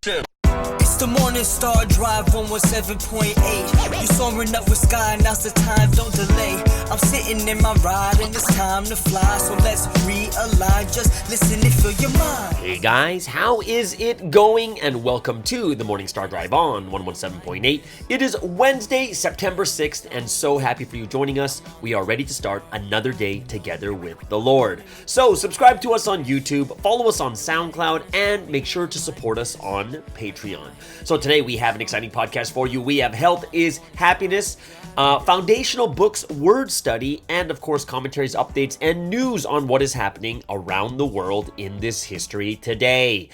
It's the Morning Star Drive 117.8. You soaring up with sky, now's the time, don't delay. I'm sitting in my ride and it's time to fly. So let's realign, just listen and fill your mind. Hey guys, how is it going? And welcome to the Morning Star Drive on 117.8. It is Wednesday, September 6th, and so happy for you joining us. We are ready to start another day together with the Lord. So subscribe to us on YouTube, follow us on SoundCloud, and make sure to support us on Patreon. So today we have an exciting podcast for you. We have Health is Happiness, foundational books, word study, and of course commentaries, updates, and news on what is happening around the world in this history today.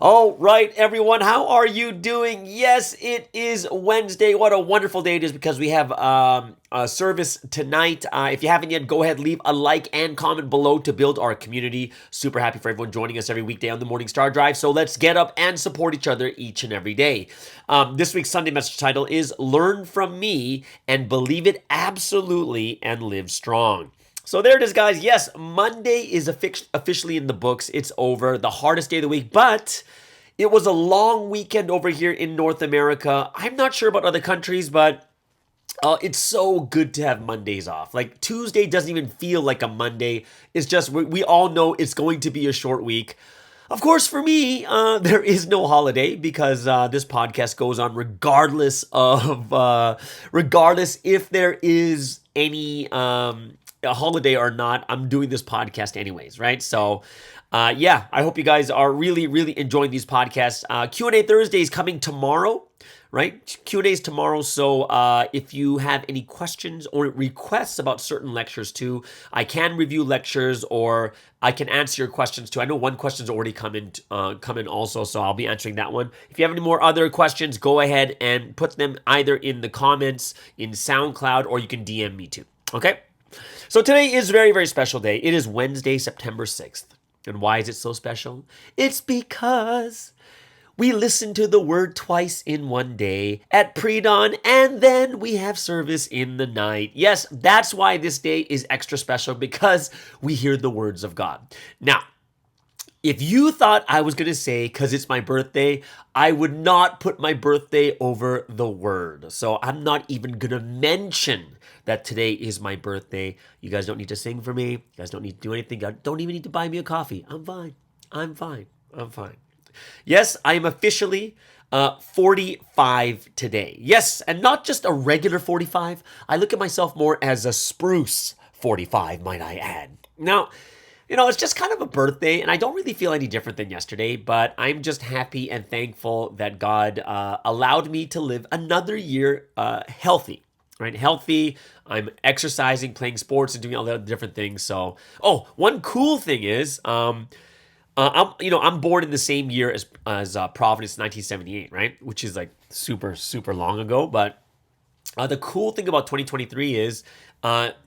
All right, everyone, how are you doing? Yes, it is Wednesday. What a wonderful day it is because we have a service tonight. If you haven't yet, go ahead, leave a like and comment below to build our community. Super happy for everyone joining us every weekday on the Morning Star Drive. So let's get up and support each other each and every day. This week's Sunday message title is Learn from Me and Believe It Absolutely and Live Strong. So there it is, guys. Yes, Monday is officially in the books. It's over, the hardest day of the week, but it was a long weekend over here in North America. I'm not sure about other countries, but it's so good to have Mondays off. Like Tuesday doesn't even feel like a Monday. It's just, we all know it's going to be a short week. Of course, for me, there is no holiday because this podcast goes on regardless if there is any a holiday or not. I'm doing this podcast anyways, right? So, yeah, I hope you guys are really, really enjoying these podcasts. Q&A Thursday is coming tomorrow, right? Q&A is tomorrow. So if you have any questions or requests about certain lectures too, I can review lectures or I can answer your questions too. I know one question's already come in also, so I'll be answering that one. If you have any more other questions, go ahead and put them either in the comments in SoundCloud or you can DM me too, okay? So today is a very, very special day. It is Wednesday, September 6th. And why is it so special? It's because we listen to the word twice in one day at pre-dawn, and then we have service in the night. Yes, that's why this day is extra special, because we hear the words of God. Now, if you thought I was going to say, because it's my birthday, I would not put my birthday over the word. So I'm not even going to mention that today is my birthday. You guys don't need to sing for me. You guys don't need to do anything. You don't even need to buy me a coffee. I'm fine. I'm fine. I'm fine. Yes, I am officially 45 today. Yes, and not just a regular 45. I look at myself more as a spruce 45, might I add. Now, you know, it's just kind of a birthday, and I don't really feel any different than yesterday, but I'm just happy and thankful that God allowed me to live another year healthy, right? Healthy. I'm exercising, playing sports, and doing all the other different things. So, one cool thing is, I'm born in the same year as Providence, 1978, right? Which is like super, super long ago. But the cool thing about 2023 is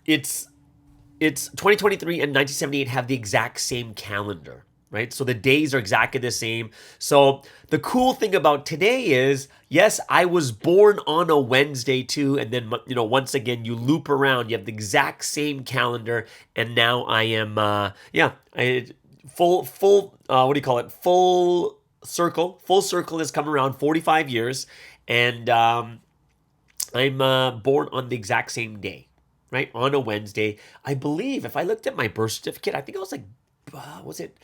it's 2023 and 1978 have the exact same calendar, right? So the days are exactly the same. So the cool thing about today is, yes, I was born on a Wednesday too. And then, once again, you loop around, you have the exact same calendar. And now I am, full circle. Full circle has come around 45 years. And I'm born on the exact same day. Right, on a Wednesday. I believe if I looked at my birth certificate, I think I was like, was it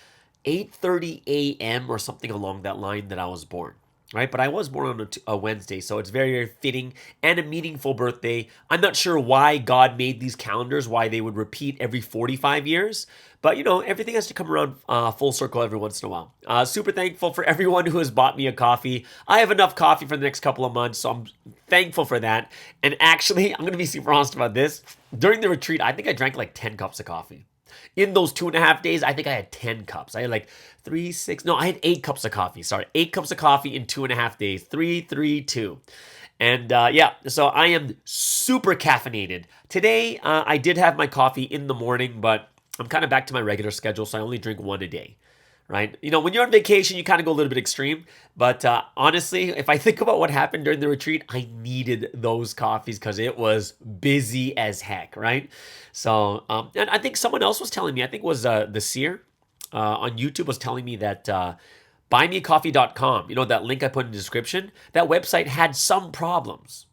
8:30 a.m. or something along that line that I was born, right? But I was born on a Wednesday, so it's very, very fitting and a meaningful birthday. I'm not sure why God made these calendars, why they would repeat every 45 years, but everything has to come around full circle every once in a while. Super thankful for everyone who has bought me a coffee. I have enough coffee for the next couple of months, so I'm thankful for that. And actually, I'm going to be super honest about this. During the retreat, I think I drank like 10 cups of coffee. In those 2.5 days, I think I had 10 cups. I had like I had 8 cups of coffee. Sorry, 8 cups of coffee in 2.5 days. 3, 3, 2. And so I am super caffeinated. Today, I did have my coffee in the morning, but I'm kind of back to my regular schedule, so I only drink one a day, right? When you're on vacation, you kind of go a little bit extreme. But honestly, if I think about what happened during the retreat, I needed those coffees because it was busy as heck, right? So, and I think someone else was telling me, I think it was the Seer on YouTube was telling me that buymeacoffee.com, you know, that link I put in the description, that website had some problems.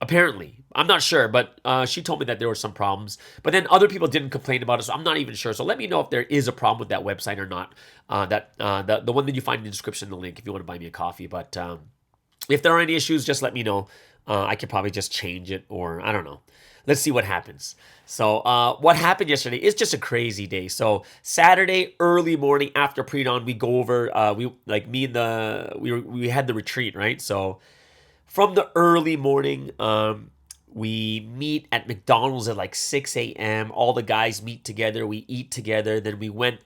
Apparently. I'm not sure, but she told me that there were some problems. But then other people didn't complain about it, so I'm not even sure. So let me know if there is a problem with that website or not. The one that you find in the description, the link, if you want to buy me a coffee. But if there are any issues, just let me know. I could probably just change it, or I don't know. Let's see what happens. So what happened yesterday is just a crazy day. So Saturday early morning after pre-dawn, we go over. We had the retreat, right? So from the early morning, we meet at McDonald's at like 6 a.m. All the guys meet together. We eat together. Then we went.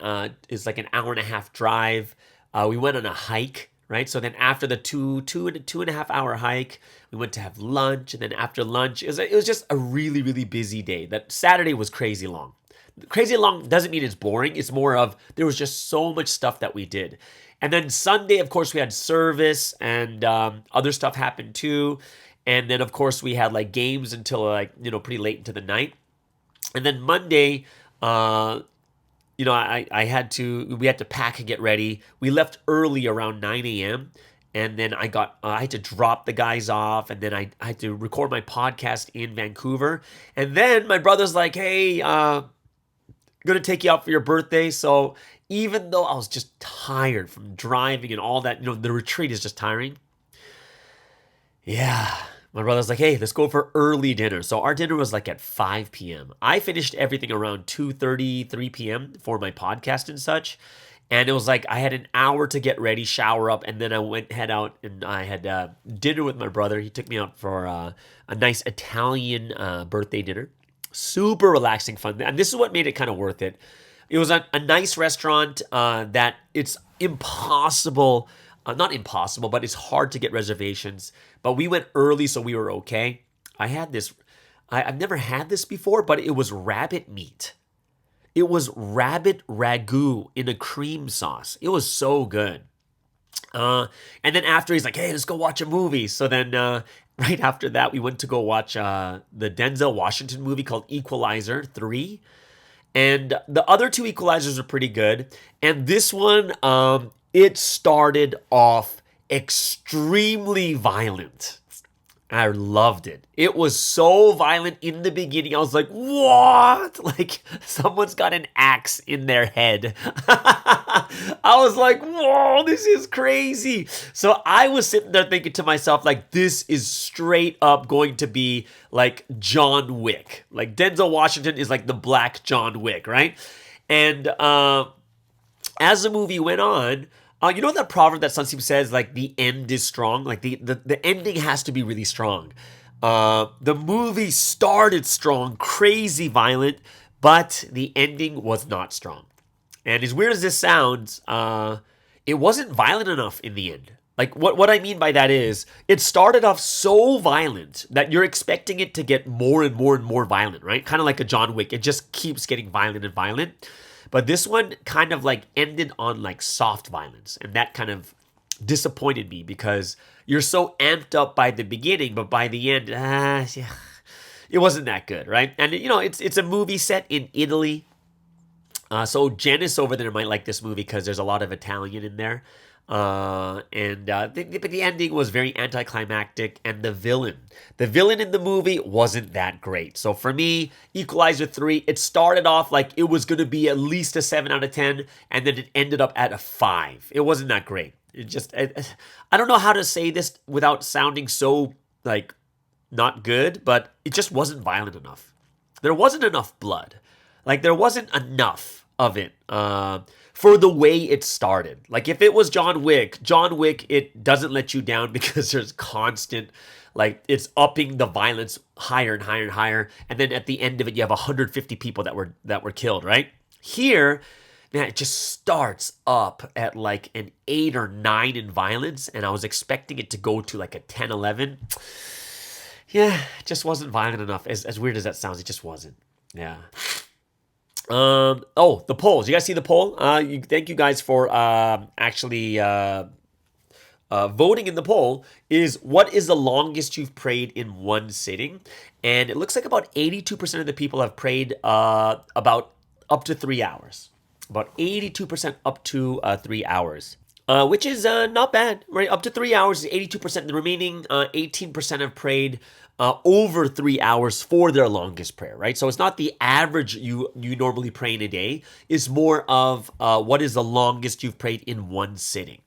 It's like an hour and a half drive. We went on a hike. Right. So then after the two and a half hour hike, we went to have lunch. And then after lunch, it was just a really, really busy day. That Saturday was crazy long. Crazy long doesn't mean it's boring. It's more of there was just so much stuff that we did. And then Sunday, of course, we had service and other stuff happened too. And then, of course, we had like games until like, you know, pretty late into the night. And then Monday, you know, we had to pack and get ready. We left early around 9 a.m. And then I had to drop the guys off. And then I had to record my podcast in Vancouver. And then my brother's like, hey, going to take you out for your birthday. So even though I was just tired from driving and all that, you know, the retreat is just tiring. Yeah. My brother's like, hey, let's go for early dinner. So our dinner was like at 5 p.m. I finished everything around 2:30, 3 p.m. for my podcast and such. And it was like I had an hour to get ready, shower up, and then I head out and I had dinner with my brother. He took me out for a nice Italian birthday dinner. Super relaxing, fun. And this is what made it kind of worth it. It was a nice restaurant that it's impossible. Not impossible, but it's hard to get reservations. But we went early, so we were okay. I had this. I've never had this before, but it was rabbit meat. It was rabbit ragu in a cream sauce. It was so good. And then after, he's like, hey, let's go watch a movie. So then right after that, we went to go watch the Denzel Washington movie called Equalizer 3. And the other two Equalizers are pretty good. And this one, it started off extremely violent. I loved it. It was so violent in the beginning. I was like, what? Like someone's got an axe in their head. I was like, whoa, this is crazy. So I was sitting there thinking to myself, like, this is straight up going to be like John Wick. Like Denzel Washington is like the black John Wick, right? And as the movie went on, you know that proverb that Sunseep says, like, the end is strong? Like, the ending has to be really strong. The movie started strong, crazy violent, but the ending was not strong. And as weird as this sounds, it wasn't violent enough in the end. Like, what I mean by that is, it started off so violent that you're expecting it to get more and more and more violent, right? Kind of like a John Wick. It just keeps getting violent and violent. But this one kind of like ended on like soft violence. And that kind of disappointed me because you're so amped up by the beginning, but by the end, it wasn't that good, right? And, you know, it's a movie set in Italy. So Janice over there might like this movie because there's a lot of Italian in there. But the ending was very anticlimactic, and the villain in the movie wasn't that great. So for me, Equalizer 3, it started off like it was going to be at least a 7 out of 10, and then it ended up at a 5. It wasn't that great. I don't know how to say this without sounding so like not good, but it just wasn't violent enough. There wasn't enough blood. Like there wasn't enough of it. For the way it started. Like if it was John Wick, it doesn't let you down because there's constant, like it's upping the violence higher and higher and higher. And then at the end of it, you have 150 people that were killed, right? Here, man, it just starts up at like an 8 or 9 in violence. And I was expecting it to go to like a 10, 11. Yeah, it just wasn't violent enough. As weird as that sounds, it just wasn't. Yeah. The polls. You guys see the poll? Thank you guys for actually voting in the poll. Is what is the longest you've prayed in one sitting? And it looks like about 82% of the people have prayed about up to 3 hours. About 82% up to 3 hours. which is not bad, right? Up to 3 hours is 82%. The remaining 18% have prayed over 3 hours for their longest prayer, right? So it's not the average you normally pray in a day. It's more of what is the longest you've prayed in one sitting.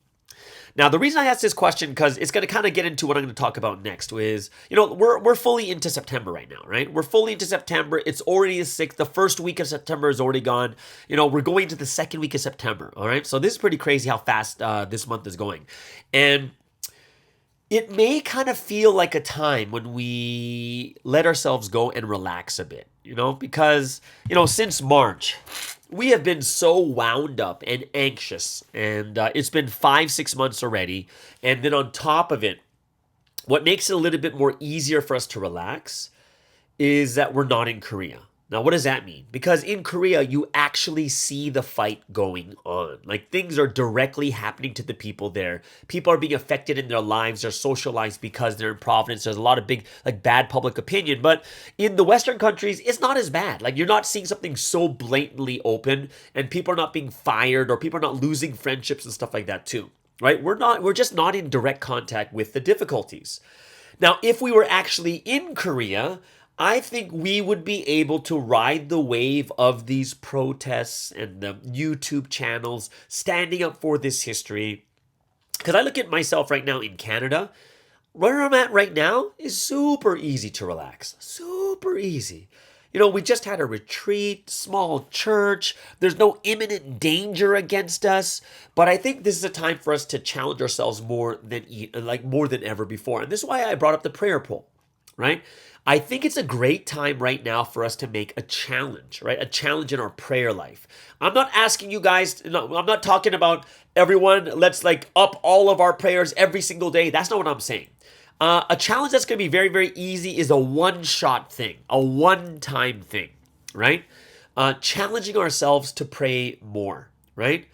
Now, the reason I asked this question, because it's going to kind of get into what I'm going to talk about next, is, we're fully into September right now, right? We're fully into September. It's already the 6th. The first week of September is already gone. We're going into the second week of September, all right? So this is pretty crazy how fast this month is going. And it may kind of feel like a time when we let ourselves go and relax a bit, because, since March, we have been so wound up and anxious, and it's been 5-6 months already. And then on top of it, what makes it a little bit more easier for us to relax is that we're not in Korea. Now, what does that mean? Because in Korea, you actually see the fight going on. Like, things are directly happening to the people there. People are being affected in their lives. They're socialized because they're in Providence. There's a lot of big, bad public opinion. But in the Western countries, it's not as bad. Like, you're not seeing something so blatantly open, and people are not being fired, or people are not losing friendships and stuff like that too, right? We're just not in direct contact with the difficulties. Now, if we were actually in Korea, I think we would be able to ride the wave of these protests and the YouTube channels standing up for this history. Because I look at myself right now in Canada, where I'm at right now is super easy to relax. Super easy. We just had a retreat, small church. There's no imminent danger against us. But I think this is a time for us to challenge ourselves more than ever before. And this is why I brought up the prayer poll, right? I think it's a great time right now for us to make a challenge, right? A challenge in our prayer life. I'm not asking you guys, no, I'm not talking about everyone, let's up all of our prayers every single day. That's not what I'm saying. A challenge that's going to be very, very easy is a one-shot thing, a one-time thing, right? Challenging ourselves to pray more, right?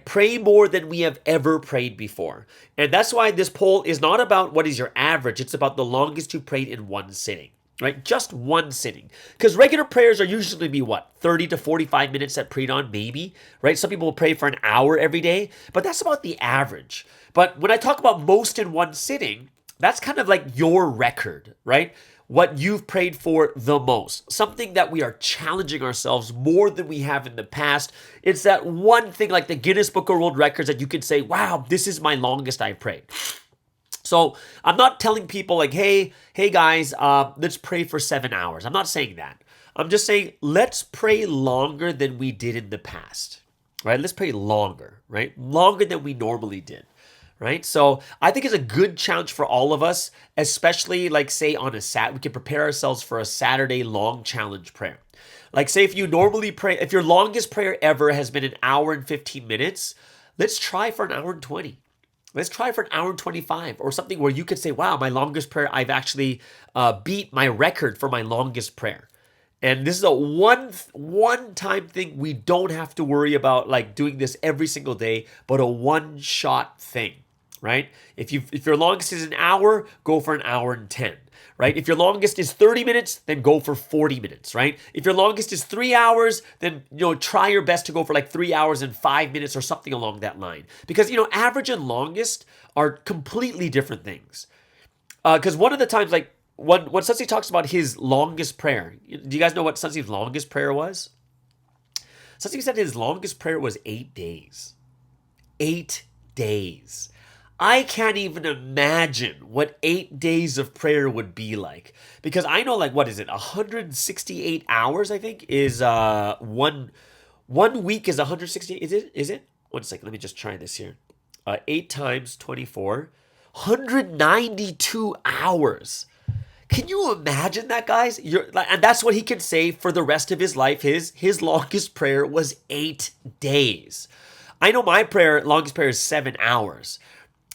Pray more than we have ever prayed before. And that's why this poll is not about what is your average. It's about the longest you prayed in one sitting, right? Just one sitting. Because regular prayers are usually be 30 to 45 minutes at pre-dawn, maybe, right? Some people will pray for an hour every day, but that's about the average. But when I talk about most in one sitting, that's kind of like your record, right? What you've prayed for the most. Something that we are challenging ourselves more than we have in the past. It's that one thing like the Guinness Book of World Records that you can say, wow, this is my longest I've prayed. So I'm not telling people hey guys, let's pray for 7 hours. I'm not saying that. I'm just saying, let's pray longer than we did in the past, right? Let's pray longer, right? Longer than we normally did. Right? So I think it's a good challenge for all of us, especially say on a we can prepare ourselves for a Saturday long challenge prayer. Say if you normally pray, if your longest prayer ever has been an hour and 15 minutes, let's try for an hour and 20. Let's try for an hour and 25 or something where you could say, wow, my longest prayer, I've actually beat my record for my longest prayer. And this is a one-time thing. We don't have to worry about doing this every single day, but a one-shot thing. Right? If your longest is an hour, go for an hour and 10, right? If your longest is 30 minutes, then go for 40 minutes, right? If your longest is 3 hours, then, try your best to go for 3 hours and 5 minutes or something along that line. Because, average and longest are completely different things. Because one of the times, when Sunsi talks about his longest prayer, do you guys know what Sunsi's longest prayer was? Sunsi said his longest prayer was 8 days. 8 days. I can't even imagine what 8 days of prayer would be like. Because I know, 168 hours, I think, is one week is 168. Is it? 1 second, let me just try this here. 8 times 24, 192 hours. Can you imagine that, guys? And that's what he can say for the rest of his life. His longest prayer was 8 days. I know my longest prayer is 7 hours.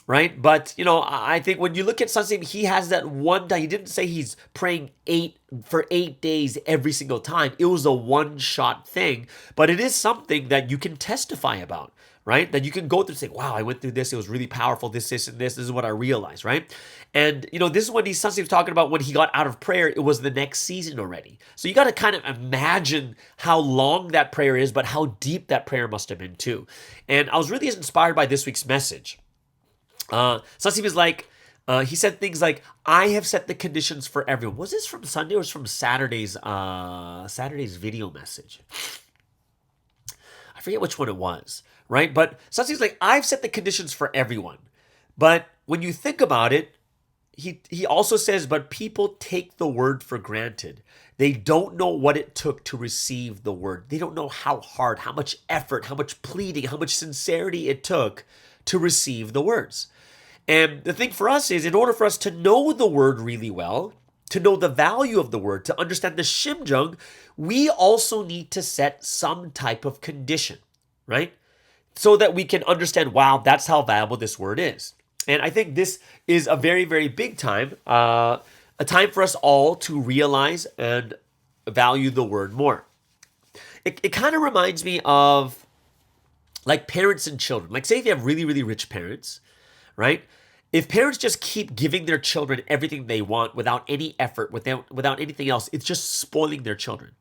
Right? But, I think when you look at something, he has that one time. He didn't say he's praying 8 days every single time. It was a one-shot thing. But it is something that you can testify about, right? That you can go through and say, wow, I went through this. It was really powerful. This, and this. This is what I realized, right? And, this is what Sunstein was talking about when he got out of prayer. It was the next season already. So you got to kind of imagine how long that prayer is, but how deep that prayer must have been too. And I was really inspired by this week's message. Sunstein was like, he said things like, I have set the conditions for everyone. Was this from Sunday or was it from Saturday's video message? I forget which one it was, right? But Sunstein's like, I've set the conditions for everyone. But when you think about it, he also says, but people take the word for granted. They don't know what it took to receive the word. They don't know how hard, how much effort, how much pleading, how much sincerity it took to receive the words. And the thing for us is, in order for us to know the word really well, to know the value of the word, to understand the shimjung, we also need to set some type of condition, right? So that we can understand, wow, that's how valuable this word is. And I think this is a very, very big time, a time for us all to realize and value the word more. It kind of reminds me of like parents and children. Like say if you have really, really rich parents, right? If parents just keep giving their children everything they want without any effort, without anything else, it's just spoiling their children.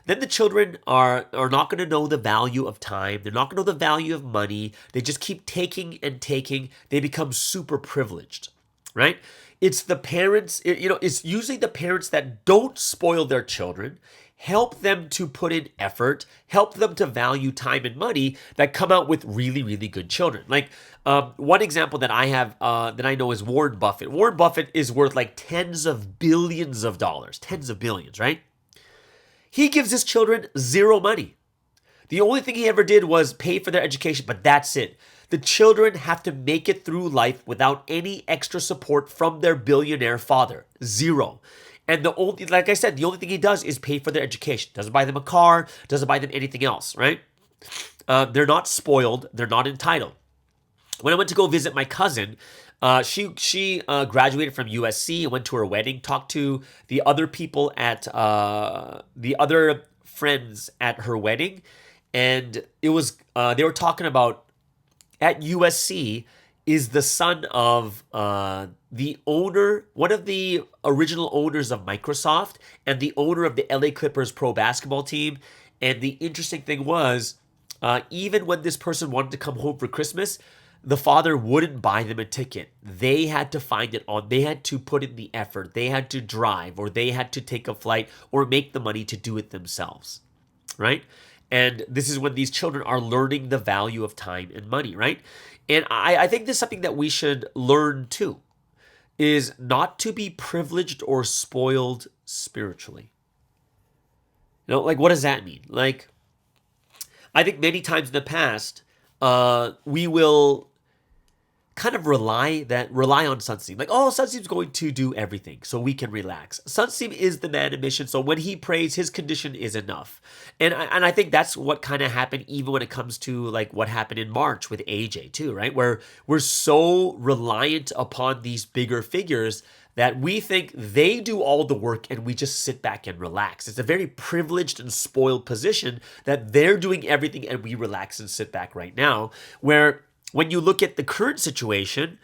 Then the children are not going to know the value of time. They're not going to know the value of money. They just keep taking and taking. They become super privileged, right? It's the parents, it's usually the parents that don't spoil their children, help them to put in effort, help them to value time and money that come out with really, really good children. Like one example that I have that I know is Warren Buffett. Warren Buffett is worth like tens of billions of dollars, tens of billions, right? He gives his children zero money. The only thing he ever did was pay for their education, but that's it. The children have to make it through life without any extra support from their billionaire father. Zero. And like I said, the only thing he does is pay for their education. Doesn't buy them a car, doesn't buy them anything else, right? They're not spoiled. They're not entitled. When I went to go visit my cousin, she graduated from USC and went to her wedding, talked to the other people at the other friends at her wedding. And it was, they were talking about at USC is the son of the owner, one of the original owners of Microsoft and the owner of the LA Clippers pro basketball team. And the interesting thing was, even when this person wanted to come home for Christmas, the father wouldn't buy them a ticket. They had to find it on. They had to put in the effort. They had to drive, or they had to take a flight or make the money to do it themselves, right? And this is when these children are learning the value of time and money, right? And I think this is something that we should learn too, is not to be privileged or spoiled spiritually. Like what does that mean? Like, I think many times in the past, we will kind of rely on Sunstein. Like, oh, Sunstein's going to do everything so we can relax. Sunstein is the man of mission, so when he prays, his condition is enough. And I think that's what kind of happened even when it comes to like what happened in March with AJ too, right? Where we're so reliant upon these bigger figures that we think they do all the work and we just sit back and relax. It's a very privileged and spoiled position that they're doing everything and we relax and sit back right now. Where when you look at the current situation,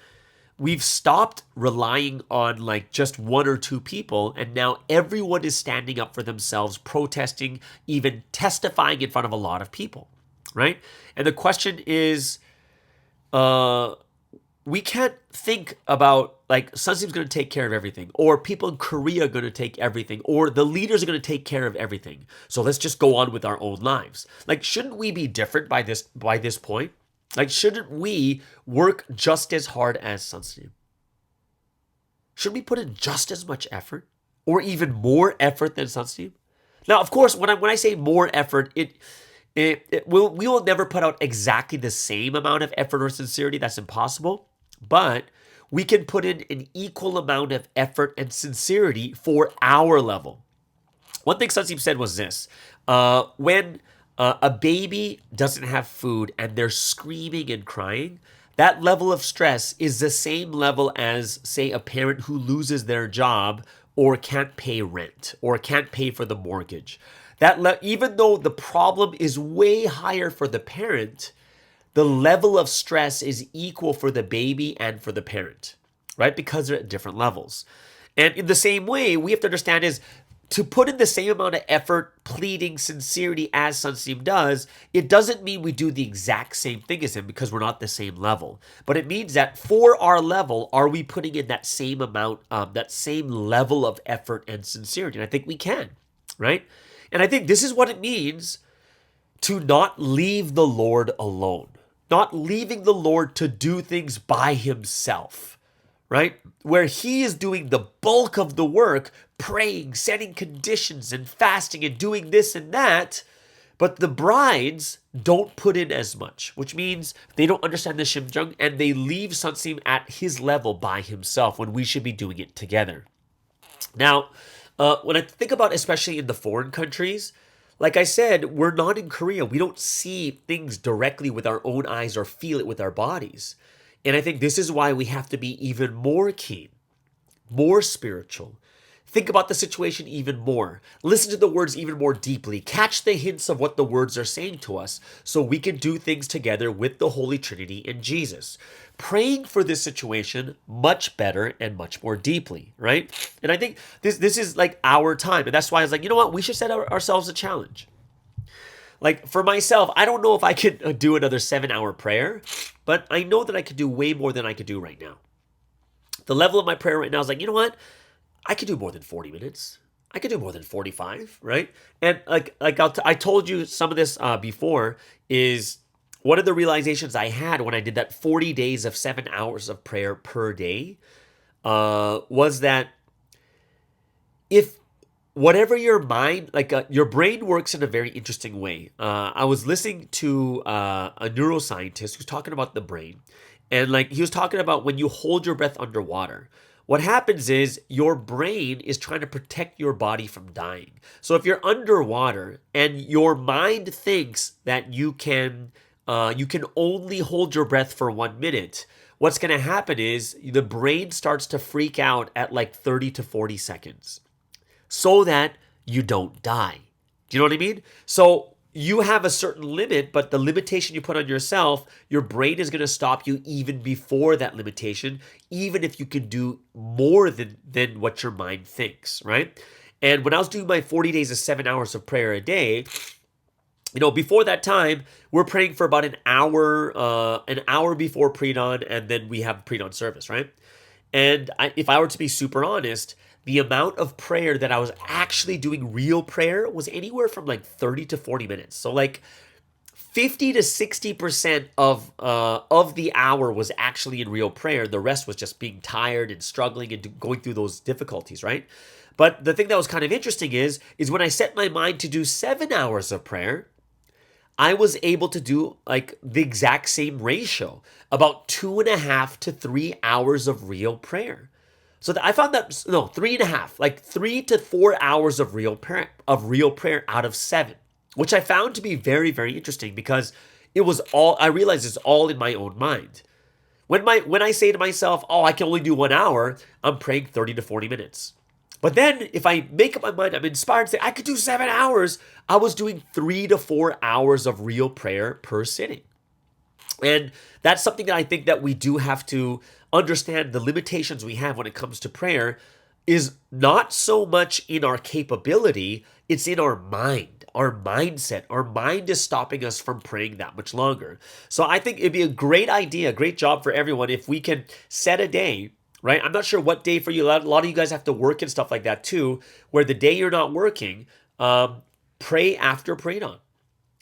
we've stopped relying on like just one or two people, and now everyone is standing up for themselves, protesting, even testifying in front of a lot of people, right? And the question is, we can't think about like Sunstein's going to take care of everything, or people in Korea are going to take everything, or the leaders are going to take care of everything. So let's just go on with our own lives. Like, shouldn't we be different by this point? Like, shouldn't we work just as hard as Sunstein? Should we put in just as much effort, or even more effort than Sunstein? Now, of course, when I say more effort, we will never put out exactly the same amount of effort or sincerity. That's impossible. But we can put in an equal amount of effort and sincerity for our level. One thing Sunstein said was this: when a baby doesn't have food and they're screaming and crying, that level of stress is the same level as, say, a parent who loses their job or can't pay rent or can't pay for the mortgage. Even though the problem is way higher for the parent, the level of stress is equal for the baby and for the parent, right? Because they're at different levels. And in the same way, we have to understand is to put in the same amount of effort, pleading, sincerity as Sunseem does, it doesn't mean we do the exact same thing as him because we're not the same level. But it means that for our level, are we putting in that same amount, that same level of effort and sincerity? And I think we can, right? And I think this is what it means to not leave the Lord alone, not leaving the Lord to do things by himself, right? Where he is doing the bulk of the work, praying, setting conditions and fasting and doing this and that, but the brides don't put in as much, which means they don't understand the Shimjung and they leave Sunseem at his level by himself when we should be doing it together. Now, when I think about especially in the foreign countries, like I said, we're not in Korea. We don't see things directly with our own eyes or feel it with our bodies. And I think this is why we have to be even more keen, more spiritual. Think about the situation even more. Listen to the words even more deeply. Catch the hints of what the words are saying to us so we can do things together with the Holy Trinity and Jesus. Praying for this situation much better and much more deeply, right? And I think this is like our time. And that's why I was like, you know what? We should set ourselves a challenge. Like for myself, I don't know if I could do another 7-hour prayer, but I know that I could do way more than I could do right now. The level of my prayer right now is like, you know what? I could do more than 40 minutes. I could do more than 45, right? And I told you some of this before is one of the realizations I had when I did that 40 days of 7 hours of prayer per day was that if whatever your mind, your brain works in a very interesting way. I was listening to a neuroscientist who's talking about the brain, and like he was talking about when you hold your breath underwater, what happens is your brain is trying to protect your body from dying. So if you're underwater and your mind thinks that you can only hold your breath for 1 minute, what's going to happen is the brain starts to freak out at like 30 to 40 seconds so that you don't die. Do you know what I mean? So you have a certain limit, but the limitation you put on yourself, your brain is going to stop you even before that limitation, even if you can do more than what your mind thinks, right? And when I was doing my 40 days of 7 hours of prayer a day, you know, before that time, we're praying for about an hour before pre-dawn, and then we have pre-dawn service, right? And if I were to be super honest, the amount of prayer that I was actually doing real prayer was anywhere from like 30 to 40 minutes. So like 50 to 60% of the hour was actually in real prayer. The rest was just being tired and struggling and going through those difficulties, right? But the thing that was kind of interesting is when I set my mind to do 7 hours of prayer, I was able to do like the exact same ratio, about 2.5 to 3 hours of real prayer. So I found that 3.5, like 3 to 4 hours of real prayer out of 7, which I found to be very, very interesting because I realized it's all in my own mind. When I say to myself, oh, I can only do 1 hour, I'm praying 30 to 40 minutes. But then if I make up my mind, I'm inspired and say, I could do 7 hours, I was doing 3 to 4 hours of real prayer per sitting. And that's something that I think that we do have to understand. The limitations we have when it comes to prayer is not so much in our capability, it's in our mind, our mindset. Our mind is stopping us from praying that much longer. So I think it'd be a great idea, a great job for everyone if we can set a day, right? I'm not sure what day for you. A lot of you guys have to work and stuff like that too, where the day you're not working, pray after pre-dawn,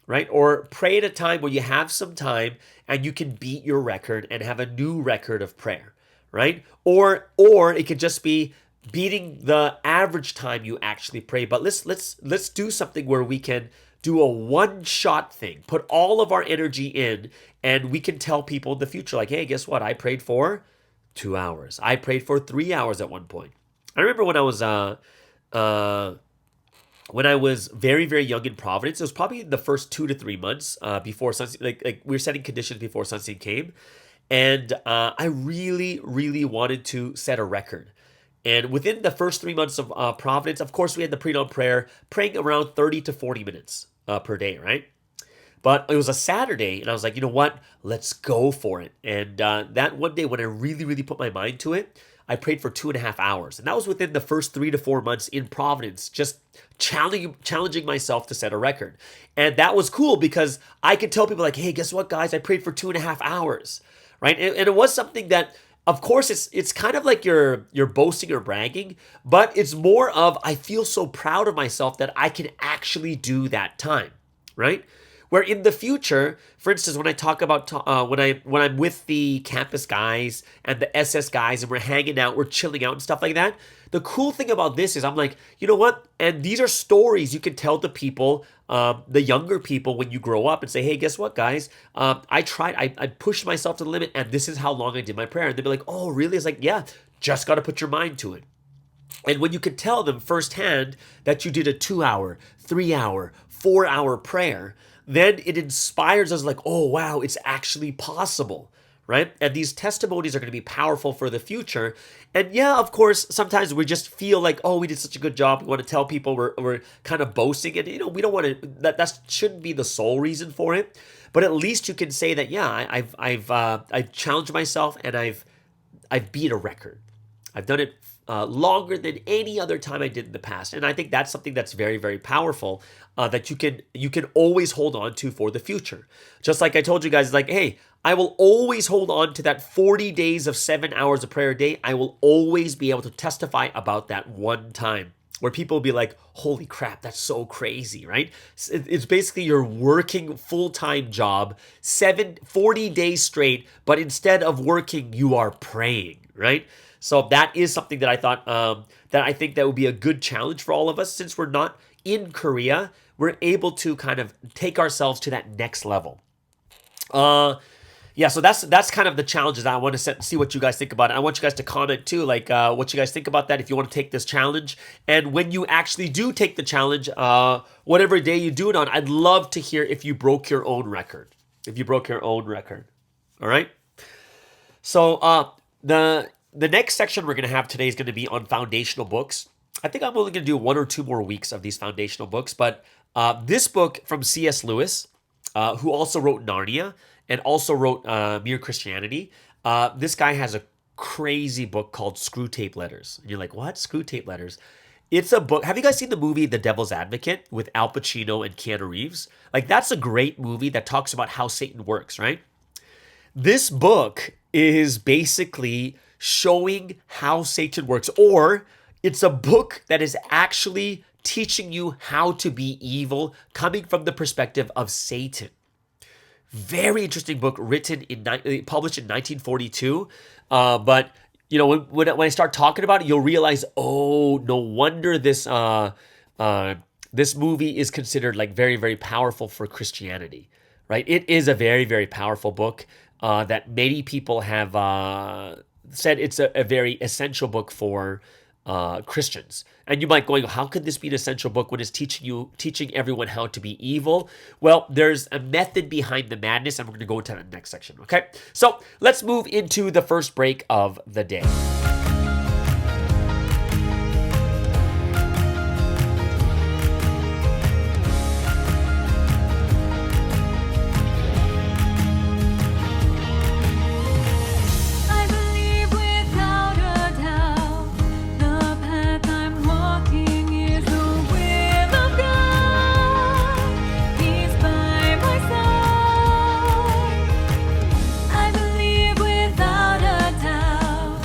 right? Or pray at a time where you have some time and you can beat your record and have a new record of prayer, right? Or it could just be beating the average time you actually pray. But let's do something where we can do a one-shot thing, put all of our energy in, and we can tell people in the future, like, hey, guess what? I prayed for 2 hours. I prayed for 3 hours at one point. I remember when I was very, very young in Providence. It was probably the first 2 to 3 months before Sunseem, like we were setting conditions before Sunseem came. And I really, really wanted to set a record. And within the first 3 months of Providence, of course, we had the pre-dawn prayer, praying around 30 to 40 minutes per day, right? But it was a Saturday, and I was like, you know what? Let's go for it. And that one day when I really, really put my mind to it, I prayed for 2.5 hours. And that was within the first 3 to 4 months in Providence, just challenging myself to set a record. And that was cool because I could tell people like, hey, guess what, guys? I prayed for 2.5 hours, right? And it was something that, of course, it's kind of like you're boasting or bragging, but it's more of I feel so proud of myself that I can actually do that time, right? Where in the future, for instance, when I talk about when I'm with the campus guys and the SS guys and we're hanging out, we're chilling out and stuff like that. The cool thing about this is I'm like, you know what? And these are stories you can tell to people, the younger people when you grow up and say, hey, guess what, guys? I pushed myself to the limit and this is how long I did my prayer. And they'd be like, oh, really? It's like, yeah, just got to put your mind to it. And when you could tell them firsthand that you did a 2-hour, 3-hour, 4-hour prayer, then it inspires us like, oh, wow, it's actually possible, right? And these testimonies are going to be powerful for the future. And yeah, of course, sometimes we just feel like, oh, we did such a good job. We want to tell people we're kind of boasting. And, we don't want to, that shouldn't be the sole reason for it. But at least you can say that, yeah, I've challenged myself and I've beat a record. I've done it longer than any other time I did in the past. And I think that's something that's very, very powerful that you can always hold on to for the future. Just like I told you guys, like, hey, I will always hold on to that 40 days of 7 hours of prayer a day. I will always be able to testify about that one time where people will be like, holy crap, that's so crazy, right? It's basically your working full-time job, 40 days straight, but instead of working, you are praying, right? So that is something that I thought, that I think that would be a good challenge for all of us. Since we're not in Korea, we're able to kind of take ourselves to that next level. Yeah, so that's kind of the challenges. I want to see what you guys think about it. I want you guys to comment too, like what you guys think about that if you want to take this challenge. And when you actually do take the challenge, whatever day you do it on, I'd love to hear if you broke your own record. All right? So the next section we're going to have today is going to be on foundational books. I think I'm only going to do 1 or 2 more weeks of these foundational books, but this book from C.S. Lewis, who also wrote Narnia and also wrote Mere Christianity, this guy has a crazy book called Screwtape Letters. And you're like, what? Screwtape Letters? It's a book. Have you guys seen the movie The Devil's Advocate with Al Pacino and Keanu Reeves? Like, that's a great movie that talks about how Satan works, right? This book is basically showing how Satan works, or it's a book that is actually teaching you how to be evil, coming from the perspective of Satan. Very interesting book, published in 1942. But when I start talking about it, you'll realize, oh, no wonder this movie is considered like very, very powerful for Christianity, right? It is a very, very powerful book that many people have said it's a very essential book for Christians. And you might going, how could this be an essential book when it's teaching everyone how to be evil? Well, there's a method behind the madness, and we're going to go into the next section, okay? So let's move into the first break of the day. I believe without a doubt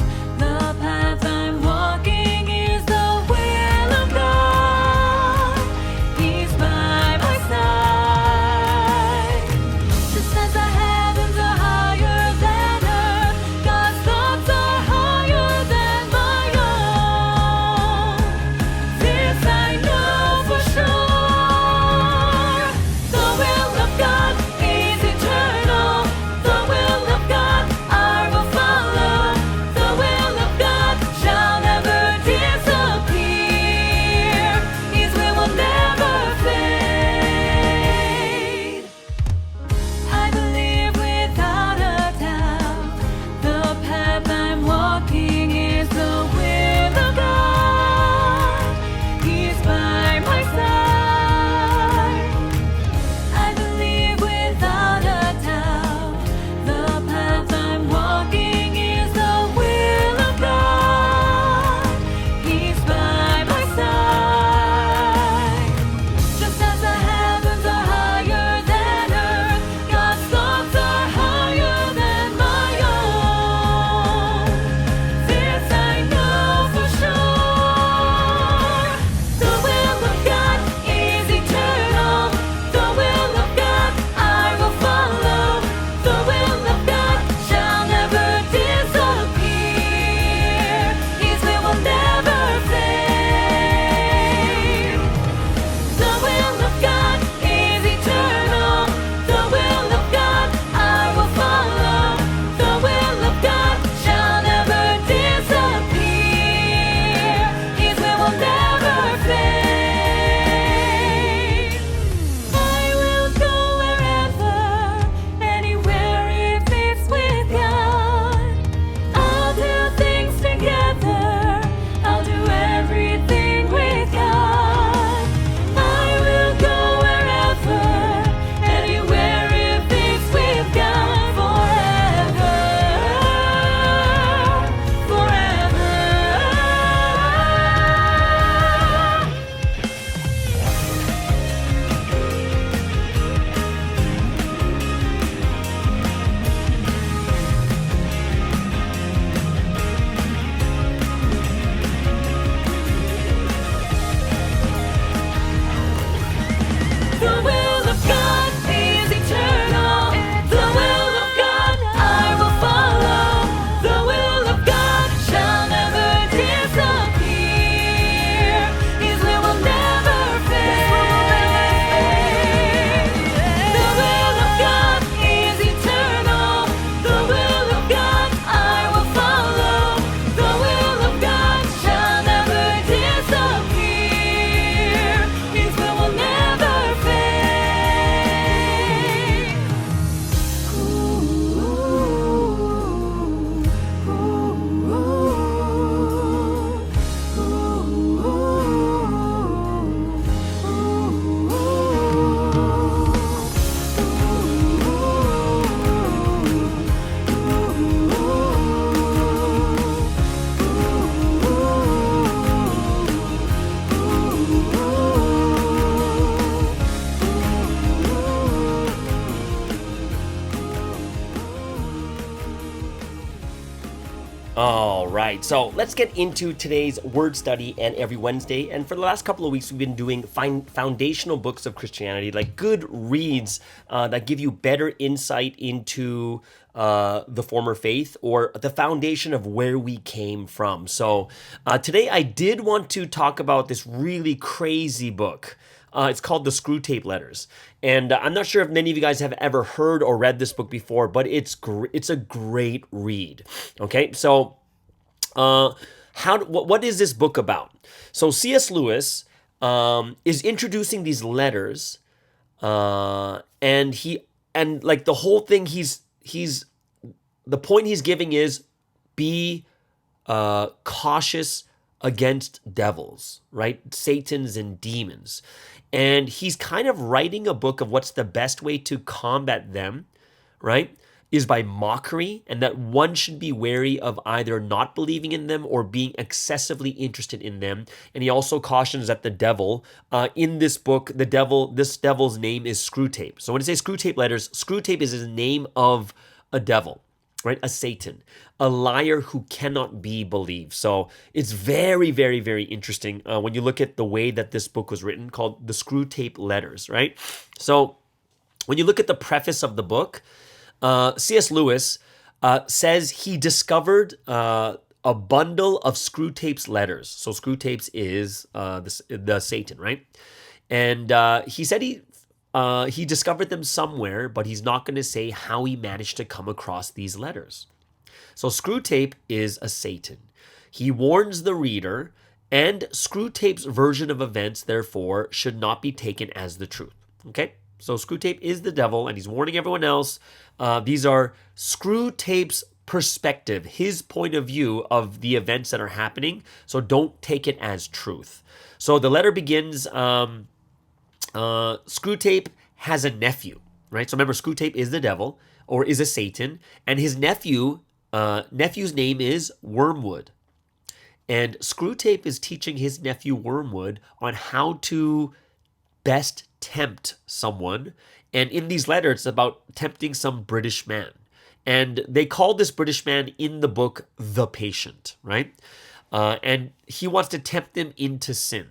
All right, so let's get into today's word study and every Wednesday. And for the last couple of weeks, we've been doing foundational books of Christianity, like good reads that give you better insight into the former faith or the foundation of where we came from. So today I did want to talk about this really crazy book. It's called the Screwtape Letters. And I'm not sure if many of you guys have ever heard or read this book before, but it's a great read. Okay, so what is this book about? So C.S. Lewis is introducing these letters, and the whole thing the point he's giving is be cautious against devils, right? Satans and demons. And he's kind of writing a book of what's the best way to combat them, right? Is by mockery, and that one should be wary of either not believing in them or being excessively interested in them. And he also cautions that the devil, in this book, this devil's name is Screwtape. So when it says Screwtape Letters, Screwtape is the name of a devil, right? A Satan, a liar who cannot be believed. So it's very, very, very interesting when you look at the way that this book was written, called the Screwtape Letters, right? So when you look at the preface of the book, C.S. Lewis says he discovered a bundle of Screwtape's letters. So Screwtape's is the Satan, right? And he said he discovered them somewhere, but he's not going to say how he managed to come across these letters. So Screwtape is a Satan. He warns the reader, and Screwtape's version of events, therefore, should not be taken as the truth. Okay? So Screwtape is the devil, and he's warning everyone else. These are Screwtape's perspective, his point of view of the events that are happening. So don't take it as truth. So the letter begins, Screwtape has a nephew, right? So remember, Screwtape is the devil, or is a Satan, and his nephew's name is Wormwood. And Screwtape is teaching his nephew Wormwood on how to best tempt someone. And in these letters, it's about tempting some British man. And they call this British man in the book the patient, right? And he wants to tempt them into sin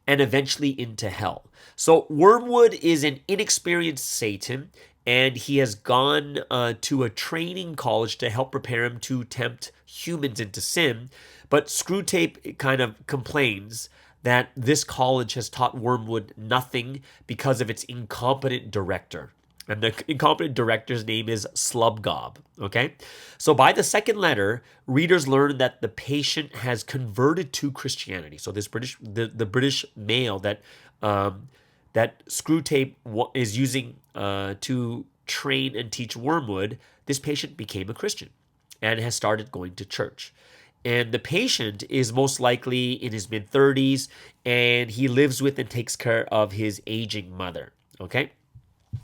and eventually into hell. So Wormwood is an inexperienced Satan, and he has gone to a training college to help prepare him to tempt humans into sin. But Screwtape kind of complains that this college has taught Wormwood nothing because of its incompetent director. And the incompetent director's name is Slubgob, okay? So by the second letter, readers learn that the patient has converted to Christianity. So this the British male that Screwtape is using to train and teach Wormwood, this patient became a Christian and has started going to church. And the patient is most likely in his mid-30s, and he lives with and takes care of his aging mother, okay?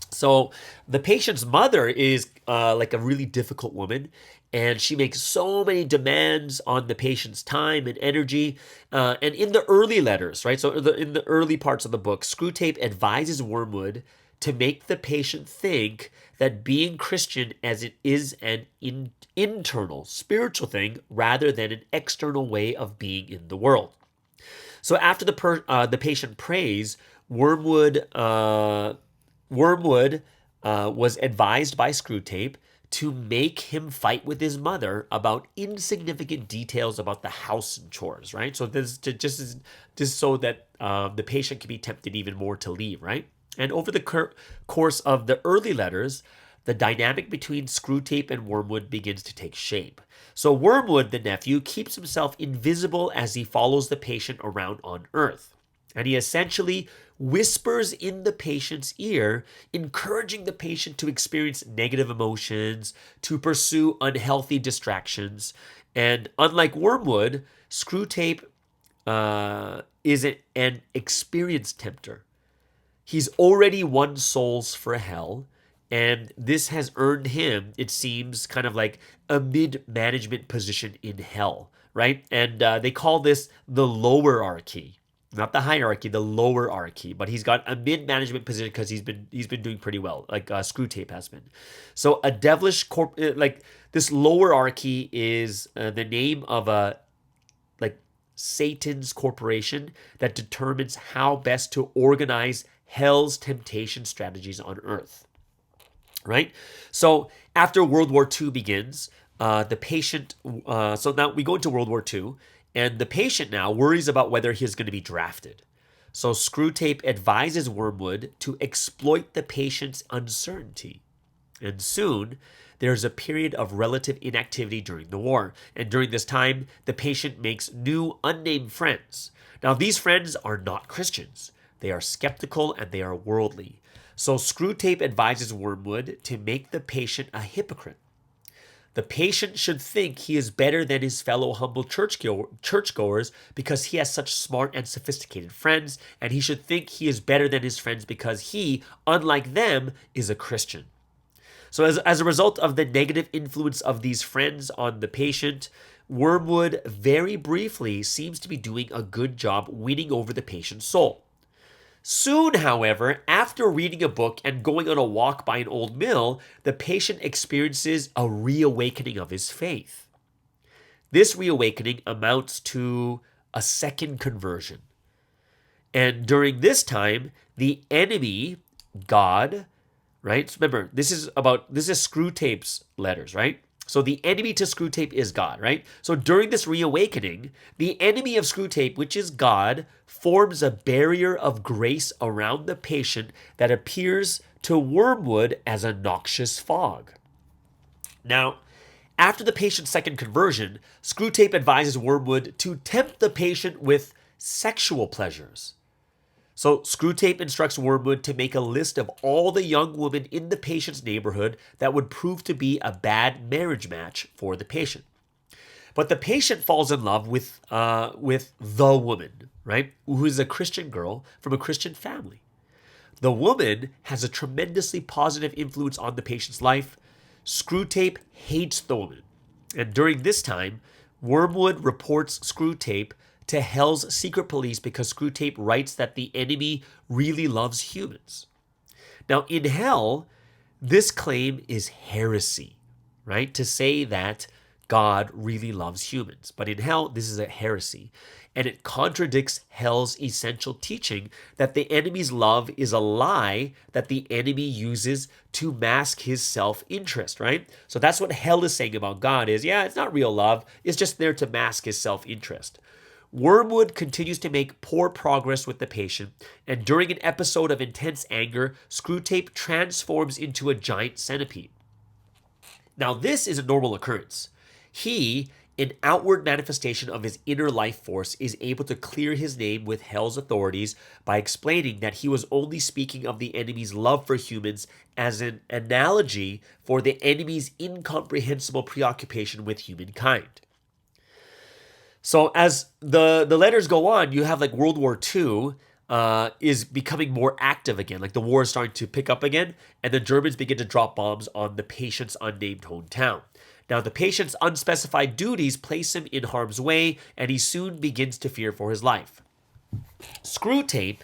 So the patient's mother is like a really difficult woman, and she makes so many demands on the patient's time and energy. And in the early letters, right, so in the early parts of the book, Screwtape advises Wormwood to make the patient think that being Christian as it is an internal spiritual thing rather than an external way of being in the world. So after the patient prays, Wormwood was advised by Screwtape to make him fight with his mother about insignificant details about the house and chores, right? So this just so that the patient can be tempted even more to leave, right? And over the course of the early letters, the dynamic between Screwtape and Wormwood begins to take shape. So Wormwood, the nephew, keeps himself invisible as he follows the patient around on Earth. And he essentially whispers in the patient's ear, encouraging the patient to experience negative emotions, to pursue unhealthy distractions. And unlike Wormwood, Screwtape is an experienced tempter. He's already won souls for hell, and this has earned him, it seems, kind of like a mid-management position in hell, right? And they call this the lowerarchy. not the hierarchy, the lowerarchy, but he's got a mid-management position because he's been doing pretty well, like Screwtape has been. So a devilish like this lowerarchy is the name of a like Satan's corporation that determines how best to organize hell's temptation strategies on earth. Right? So after World War II begins, the patient, so now we go into World War II, and the patient now worries about whether he is going to be drafted. So Screwtape advises Wormwood to exploit the patient's uncertainty. And soon, there's a period of relative inactivity during the war. And during this time, the patient makes new unnamed friends. Now, these friends are not Christians. They are skeptical and they are worldly. So Screwtape advises Wormwood to make the patient a hypocrite. The patient should think he is better than his fellow humble churchgoers because he has such smart and sophisticated friends, and he should think he is better than his friends because he, unlike them, is a Christian. So as a result of the negative influence of these friends on the patient, Wormwood very briefly seems to be doing a good job winning over the patient's soul. Soon, however, after reading a book and going on a walk by an old mill, the patient experiences a reawakening of his faith. This reawakening amounts to a second conversion. And during this time, the enemy, God, right? So remember, this is Screwtape's letters, right? So the enemy to Screwtape is God, right? So during this reawakening, the enemy of Screwtape, which is God, forms a barrier of grace around the patient that appears to Wormwood as a noxious fog. Now, after the patient's second conversion, Screwtape advises Wormwood to tempt the patient with sexual pleasures. So Screwtape instructs Wormwood to make a list of all the young women in the patient's neighborhood that would prove to be a bad marriage match for the patient. But the patient falls in love with the woman, right, who is a Christian girl from a Christian family. The woman has a tremendously positive influence on the patient's life. Screwtape hates the woman. And during this time, Wormwood reports Screwtape to Hell's secret police because Screwtape writes that the enemy really loves humans. Now, in Hell, this claim is heresy, right? To say that God really loves humans. But in Hell, this is a heresy. And it contradicts Hell's essential teaching that the enemy's love is a lie that the enemy uses to mask his self-interest, right? So that's what Hell is saying about God is, yeah, it's not real love. It's just there to mask his self-interest. Wormwood continues to make poor progress with the patient, and during an episode of intense anger, Screwtape transforms into a giant centipede. Now, this is a normal occurrence. He, an outward manifestation of his inner life force, is able to clear his name with Hell's authorities by explaining that he was only speaking of the enemy's love for humans as an analogy for the enemy's incomprehensible preoccupation with humankind. So as the letters go on, you have like World War II is becoming more active again. Like the war is starting to pick up again, and the Germans begin to drop bombs on the patient's unnamed hometown. Now, the patient's unspecified duties place him in harm's way, and he soon begins to fear for his life. Screwtape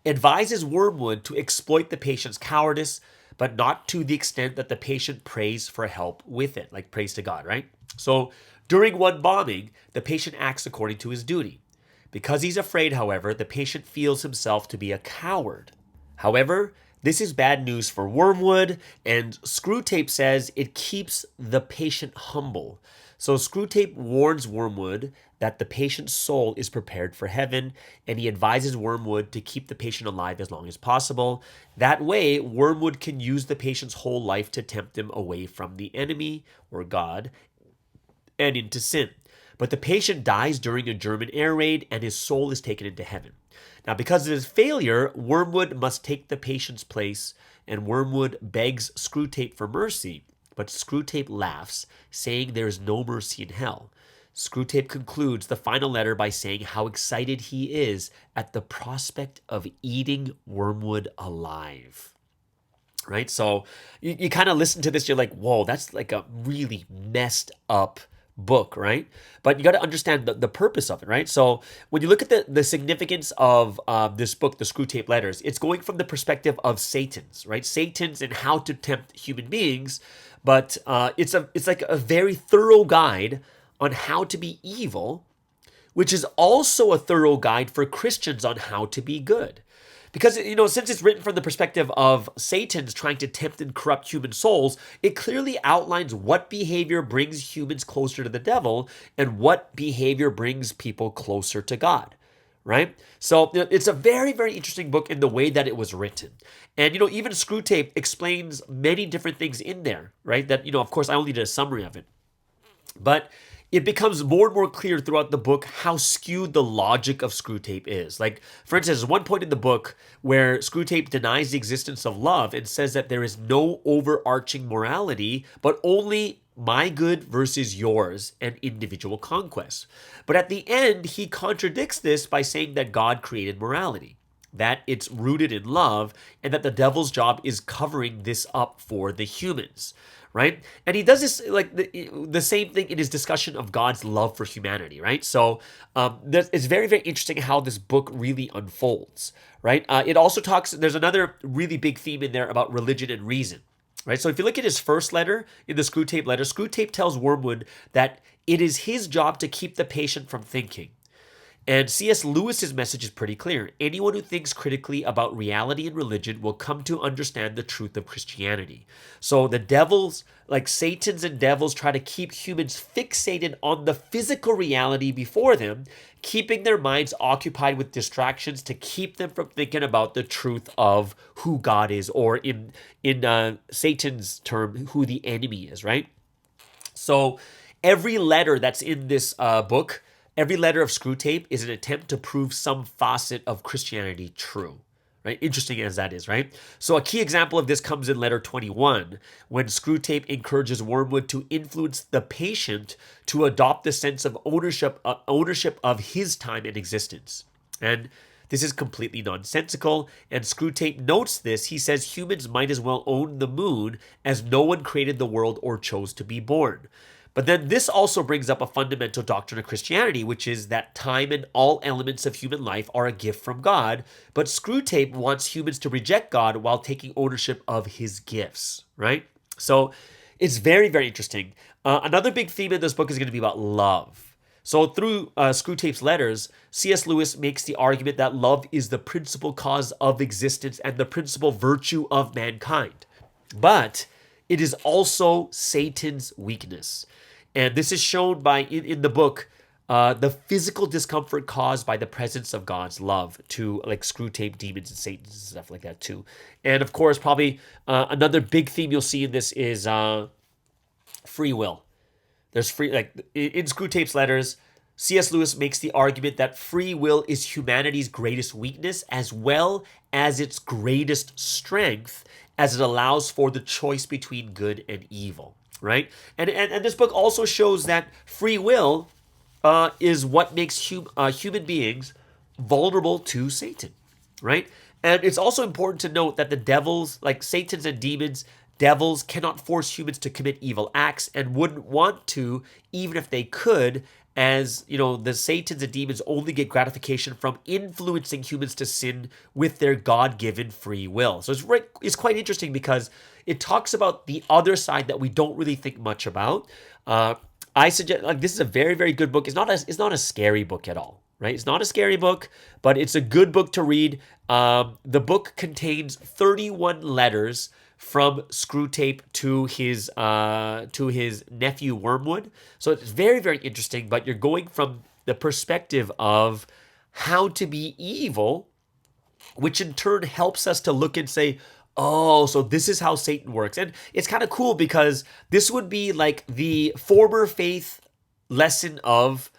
advises Wormwood to exploit the patient's cowardice, but not to the extent that the patient prays for help with it, like prays to God, right? So during one bombing, the patient acts according to his duty. Because he's afraid, however, the patient feels himself to be a coward. However, this is bad news for Wormwood, and Screwtape says it keeps the patient humble. So Screwtape warns Wormwood that the patient's soul is prepared for heaven, and he advises Wormwood to keep the patient alive as long as possible. That way, Wormwood can use the patient's whole life to tempt him away from the enemy, or God, and into sin. But the patient dies during a German air raid, and his soul is taken into heaven. Now, because of his failure, Wormwood must take the patient's place, and Wormwood begs Screwtape for mercy, but Screwtape laughs, saying there is no mercy in hell. Screwtape concludes the final letter by saying how excited he is at the prospect of eating Wormwood alive. Right? So you kind of listen to this, you're like, whoa, that's like a really messed up book, right? But you got to understand the purpose of it, right? So when you look at the significance of this book, the Screwtape Letters, it's going from the perspective of Satan's, right? Satan's and how to tempt human beings, but it's like a very thorough guide on how to be evil, which is also a thorough guide for Christians on how to be good. Because, since it's written from the perspective of Satan's trying to tempt and corrupt human souls, it clearly outlines what behavior brings humans closer to the devil and what behavior brings people closer to God, right? So it's a very, very interesting book in the way that it was written. And, even Screwtape explains many different things in there, right? That, of course, I only did a summary of it. But it becomes more and more clear throughout the book how skewed the logic of Screwtape is. Like, for instance, there's one point in the book where Screwtape denies the existence of love and says that there is no overarching morality, but only my good versus yours and individual conquest. But at the end, he contradicts this by saying that God created morality, that it's rooted in love, and that the devil's job is covering this up for the humans. Right? And he does this like the same thing in his discussion of God's love for humanity, right? So it's very, very interesting how this book really unfolds, right? It also there's another really big theme in there about religion and reason, right? So if you look at his first letter, in the Screwtape letter, Screwtape tells Wormwood that it is his job to keep the patient from thinking. And C.S. Lewis's message is pretty clear. Anyone who thinks critically about reality and religion will come to understand the truth of Christianity. So the devils, like Satan's and devils, try to keep humans fixated on the physical reality before them, keeping their minds occupied with distractions to keep them from thinking about the truth of who God is, or in Satan's term, who the enemy is, right? So every letter that's in this book, every letter of Screwtape is an attempt to prove some facet of Christianity true, right? Interesting as that is, right? So a key example of this comes in letter 21, when Screwtape encourages Wormwood to influence the patient to adopt the sense of ownership of his time and existence. And this is completely nonsensical, and Screwtape notes this. He says humans might as well own the moon, as no one created the world or chose to be born. But then this also brings up a fundamental doctrine of Christianity, which is that time and all elements of human life are a gift from God, but Screwtape wants humans to reject God while taking ownership of his gifts, right? So it's very, very interesting. Another big theme in this book is going to be about love. So through Screwtape's letters, C.S. Lewis makes the argument that love is the principal cause of existence and the principal virtue of mankind. But it is also Satan's weakness. And this is shown by, in the book, the physical discomfort caused by the presence of God's love to like Screwtape, demons, and Satan and stuff like that too. And of course, probably another big theme you'll see in this is free will. There's in Screwtape's letters, C.S. Lewis makes the argument that free will is humanity's greatest weakness as well as its greatest strength, as it allows for the choice between good and evil. Right? And this book also shows that free will is what makes human beings vulnerable to Satan, right? And it's also important to note that the devils, like Satan's and demons, devils cannot force humans to commit evil acts and wouldn't want to, even if they could, as, the Satans and demons only get gratification from influencing humans to sin with their God-given free will. So it's quite interesting because it talks about the other side that we don't really think much about. I suggest, this is a very, very good book. It's not a scary book at all, right? It's not a scary book, but it's a good book to read. The book contains 31 letters from Screwtape to his nephew Wormwood. So it's very, very interesting, but you're going from the perspective of how to be evil, which in turn helps us to look and say, oh, so this is how Satan works. And it's kind of cool because this would be like the former faith lesson of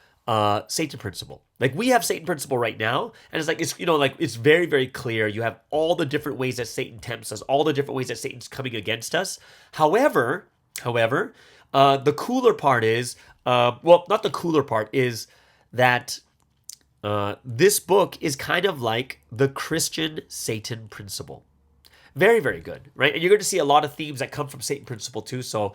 Satan principle. Like we have Satan principle right now, and it's very, very clear. You have all the different ways that Satan tempts us, all the different ways that Satan's coming against us. However, the cooler part is, not the cooler part is that this book is kind of like the Christian Satan principle. Very, very good, right? And you're going to see a lot of themes that come from Satan Principle too. So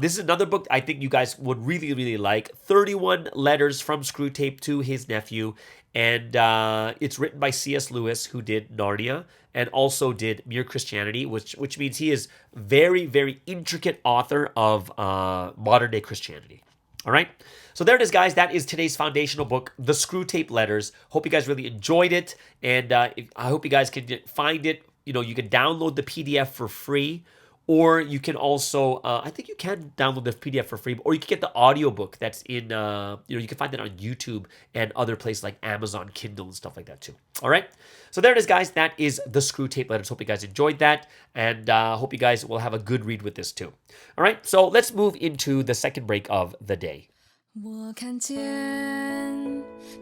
this is another book I think you guys would really, really like. 31 letters from Screwtape to his nephew. And it's written by C.S. Lewis, who did Narnia and also did Mere Christianity, which means he is very, very intricate author of modern day Christianity. All right. So there it is, guys. That is today's foundational book, The Screwtape Letters. Hope you guys really enjoyed it. And I hope you guys can find it. You know, you can download the PDF for free, or you can also, I think you can download the PDF for free, or you can get the audiobook that's in, you can find that on YouTube and other places like Amazon Kindle and stuff like that too. All right. So there it is, guys. That is The Screwtape Letters. Hope you guys enjoyed that, and hope you guys will have a good read with this too. All right. So let's move into the second break of the day. 我看见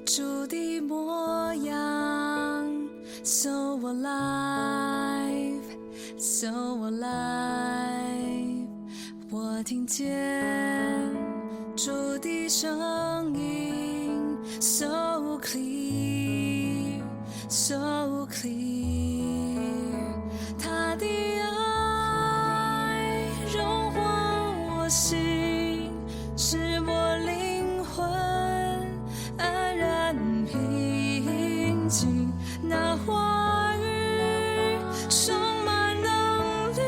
主的模样 So alive, so alive 我听见主的声音 So clear, so clear 他的爱融化我心使我灵魂安然平静，那话语充满能力，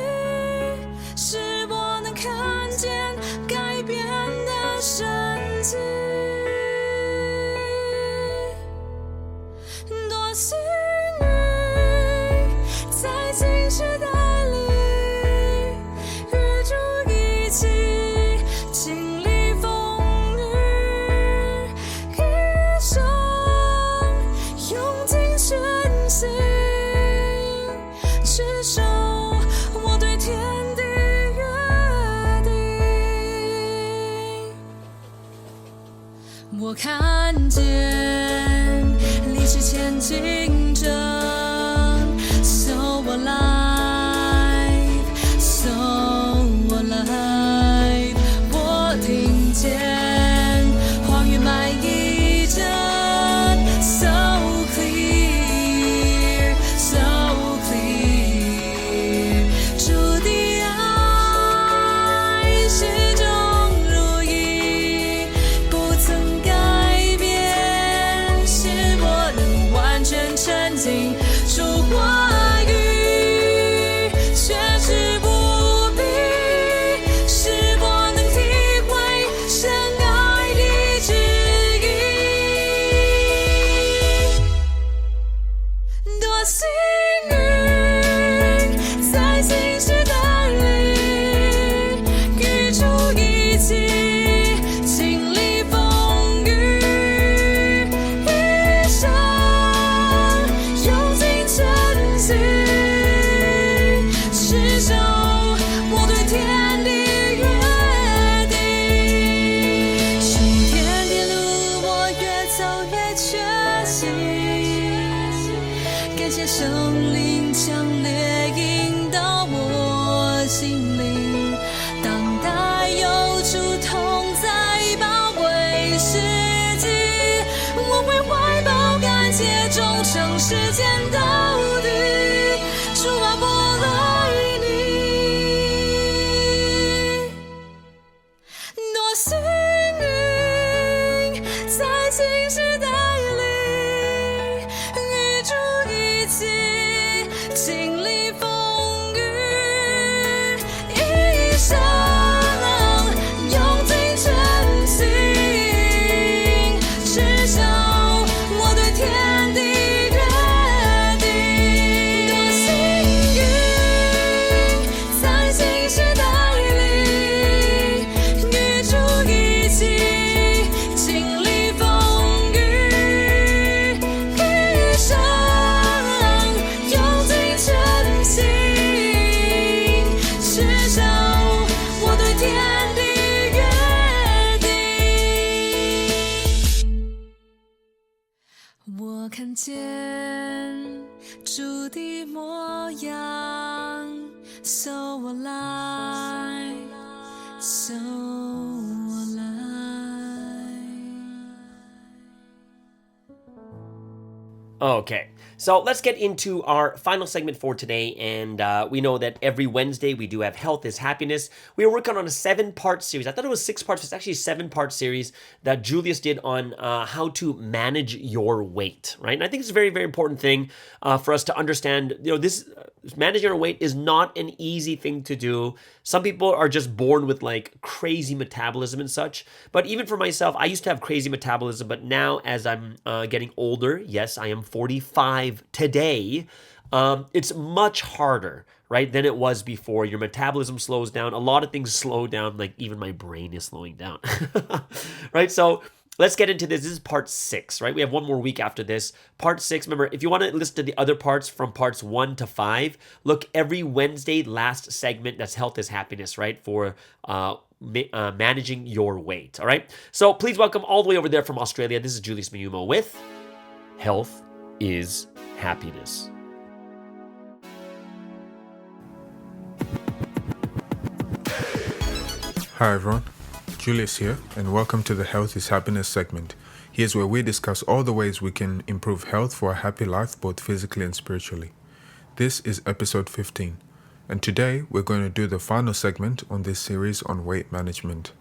使我能看见改变的神迹。多幸运，在新时代里与主一起经历。我看见历史前进着 So alive, so alive 我听见话语满溢着 So clear, so clear 主的爱始终如一不曾改变使我能完全沉浸主话语确实不必使我能体会神爱的旨意多幸运在新时代里与主一起经历风雨一生用尽真心持守我对天的约定属天的路我越走越确信感谢圣灵强烈引导我心灵当代有主同在宝贵时机我会怀抱感谢忠诚实践到底主啊我爱你多幸运在新时代里与主一起经历风雨一生用尽真心持守我对天的约定多幸运在新时代里与主一起经历风雨一生用尽真心持守我对天的约定我看见主的模样 So alive, so alive 。 。 。 。 。 。 。 。 。 。 。 。 。 。 。 。 。 。 。 。 。 。 。 。 。 。 。 。 。 。 。 。 。 。 。 。 。 。 。 。 。 。 。 。 。 。 。 。 。 。 。 。 。 。 。 。 。 。Okay, so let's get into our final segment for today. And we know that every Wednesday we do have Health is Happiness. We are working on a 7-part series. I thought it was 6 parts, but it's actually a 7-part series that Julius did on how to manage your weight, right? And I think it's a very, very important thing for us to understand. This managing our weight is not an easy thing to do. Some people are just born with like crazy metabolism and such. But even for myself, I used to have crazy metabolism, but now as I'm getting older, yes, I am 45 today, it's much harder, right, than it was before. Your metabolism slows down. A lot of things slow down, like even my brain is slowing down, right? So let's get into this. This is part 6, right? We have one more week after this. Part 6, remember, if you want to listen to the other parts from parts 1 to 5, look every Wednesday, last segment, that's Health is Happiness, right, for managing your weight, all right? So please welcome all the way over there from Australia. This is Julius Mayumo with Health is Happiness. Hi everyone, Julius here, and welcome to the Health is Happiness segment. Here's where we discuss all the ways we can improve health for a happy life, both physically and spiritually. This is episode 15, and today we're going to do the final segment on this series on weight management.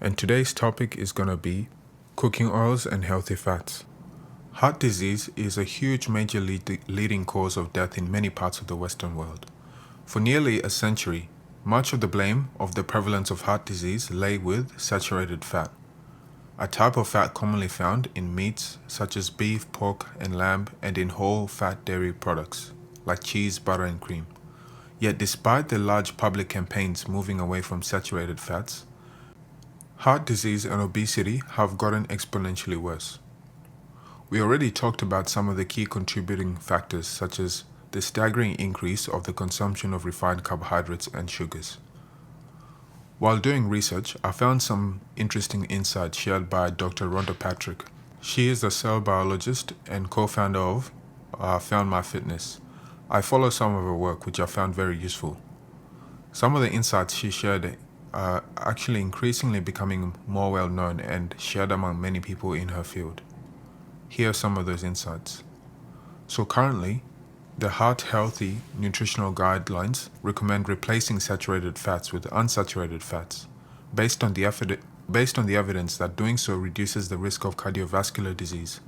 And today's topic is going to be cooking oils and healthy fats. Heart disease is a huge major leading cause of death in many parts of the Western world. For nearly a century, much of the blame of the prevalence of heart disease lay with saturated fat, a type of fat commonly found in meats such as beef, pork, and lamb, and in whole fat dairy products like cheese, butter, and cream. Yet despite the large public campaigns moving away from saturated fats, heart disease and obesity have gotten exponentially worse. We already talked about some of the key contributing factors, such as the staggering increase of the consumption of refined carbohydrates and sugars. While doing research, I found some interesting insights shared by Dr. Rhonda Patrick. She is a cell biologist and co-founder of Found My Fitness. I follow some of her work, which I found very useful. Some of the insights she shared are actually increasingly becoming more well known and shared among many people in her field. Here are some of those insights. So currently, the Heart Healthy nutritional guidelines recommend replacing saturated fats with unsaturated fats, based on the evidence that doing so reduces the risk of cardiovascular disease.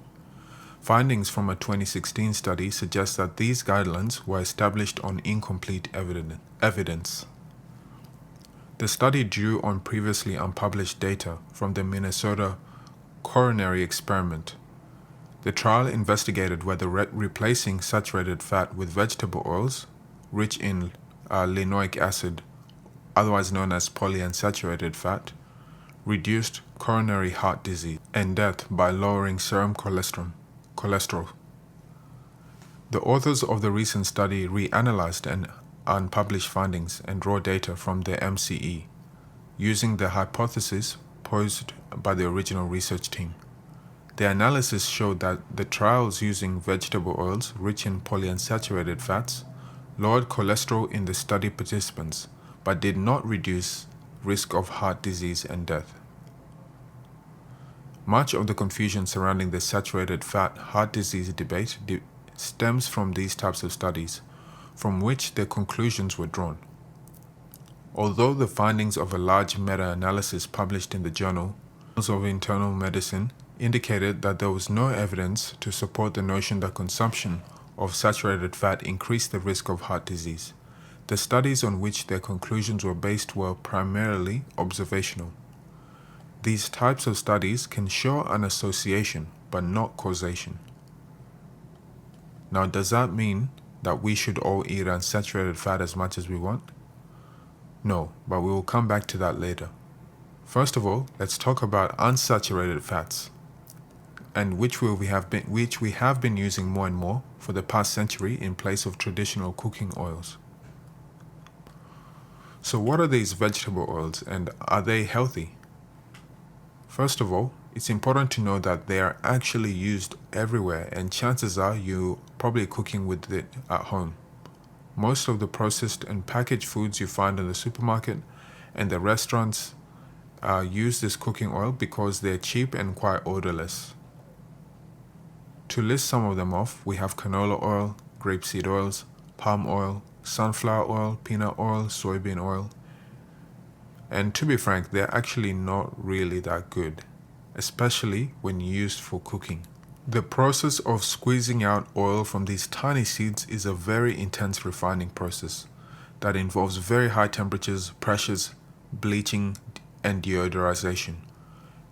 Findings from a 2016 study suggest that these guidelines were established on incomplete evidence. The study drew on previously unpublished data from the Minnesota coronary experiment. The trial investigated whether replacing saturated fat with vegetable oils rich in linoleic acid, otherwise known as polyunsaturated fat, reduced coronary heart disease and death by lowering serum cholesterol. The authors of the recent study reanalyzed and unpublished findings and raw data from the MCE, using the hypothesis posed by the original research team. The analysis showed that the trials using vegetable oils rich in polyunsaturated fats lowered cholesterol in the study participants, but did not reduce risk of heart disease and death. Much of the confusion surrounding the saturated fat heart disease debate stems from these types of studies, from which the conclusions were drawn. Although the findings of a large meta-analysis published in the Journal of Internal Medicine indicated that there was no evidence to support the notion that consumption of saturated fat increased the risk of heart disease, the studies on which their conclusions were based were primarily observational. These types of studies can show an association, but not causation. Now, does that mean that we should all eat unsaturated fat as much as we want? No, but we will come back to that later. First of all, let's talk about unsaturated fats, and which we have been using more and more for the past century in place of traditional cooking oils. So what are these vegetable oils, and are they healthy? First of all, it's important to know that they are actually used everywhere, and chances are you're probably cooking with it at home. Most of the processed and packaged foods you find in the supermarket and the restaurants use this cooking oil because they're cheap and quite odorless. To list some of them off, we have canola oil, grapeseed oils, palm oil, sunflower oil, peanut oil, soybean oil. And to be frank, they're actually not really that good, especially when used for cooking. The process of squeezing out oil from these tiny seeds is a very intense refining process that involves very high temperatures, pressures, bleaching, and deodorization,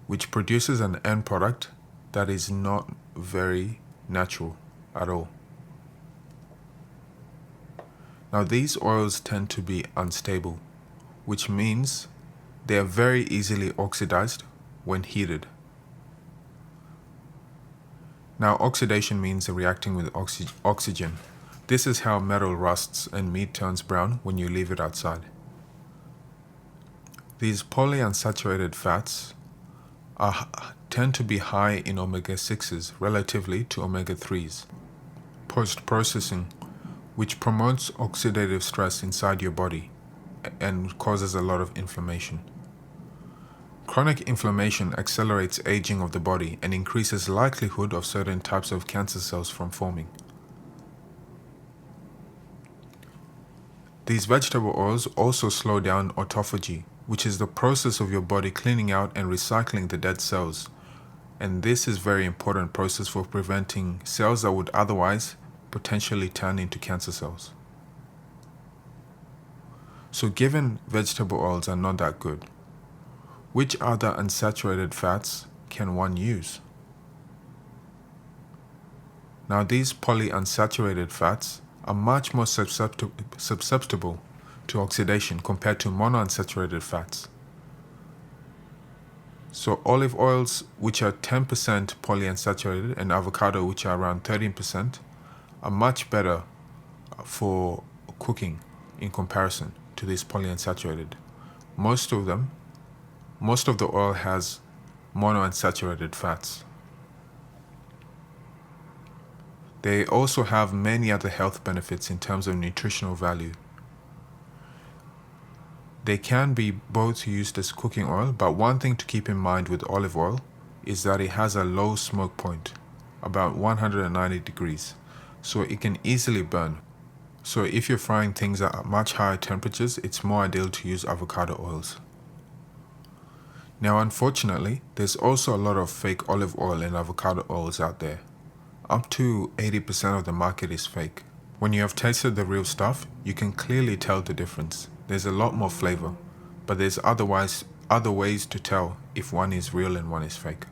which produces an end product that is not very natural at all. Now, these oils tend to be unstable, which means they are very easily oxidized when heated. Now, oxidation means reacting with oxygen. This is how metal rusts and meat turns brown when you leave it outside. These polyunsaturated fats tend to be high in omega-6s relatively to omega-3s. Post-processing, which promotes oxidative stress inside your body and causes a lot of inflammation. Chronic inflammation accelerates aging of the body and increases likelihood of certain types of cancer cells from forming. These vegetable oils also slow down autophagy, which is the process of your body cleaning out and recycling the dead cells. And this is a very important process for preventing cells that would otherwise potentially turn into cancer cells. So given vegetable oils are not that good, which other unsaturated fats can one use? Now, these polyunsaturated fats are much more susceptible to oxidation compared to monounsaturated fats. So olive oils, which are 10% polyunsaturated, and avocado, which are around 13%, are much better for cooking in comparison to these polyunsaturated. Most of the oil has monounsaturated fats. They also have many other health benefits in terms of nutritional value. They can be both used as cooking oil, but one thing to keep in mind with olive oil is that it has a low smoke point, about 190 degrees, so it can easily burn. So if you're frying things at much higher temperatures, it's more ideal to use avocado oils. Now, unfortunately, there's also a lot of fake olive oil and avocado oils out there. Up to 80% of the market is fake. When you have tasted the real stuff, you can clearly tell the difference. There's a lot more flavor, but there's other ways to tell if one is real and one is fake.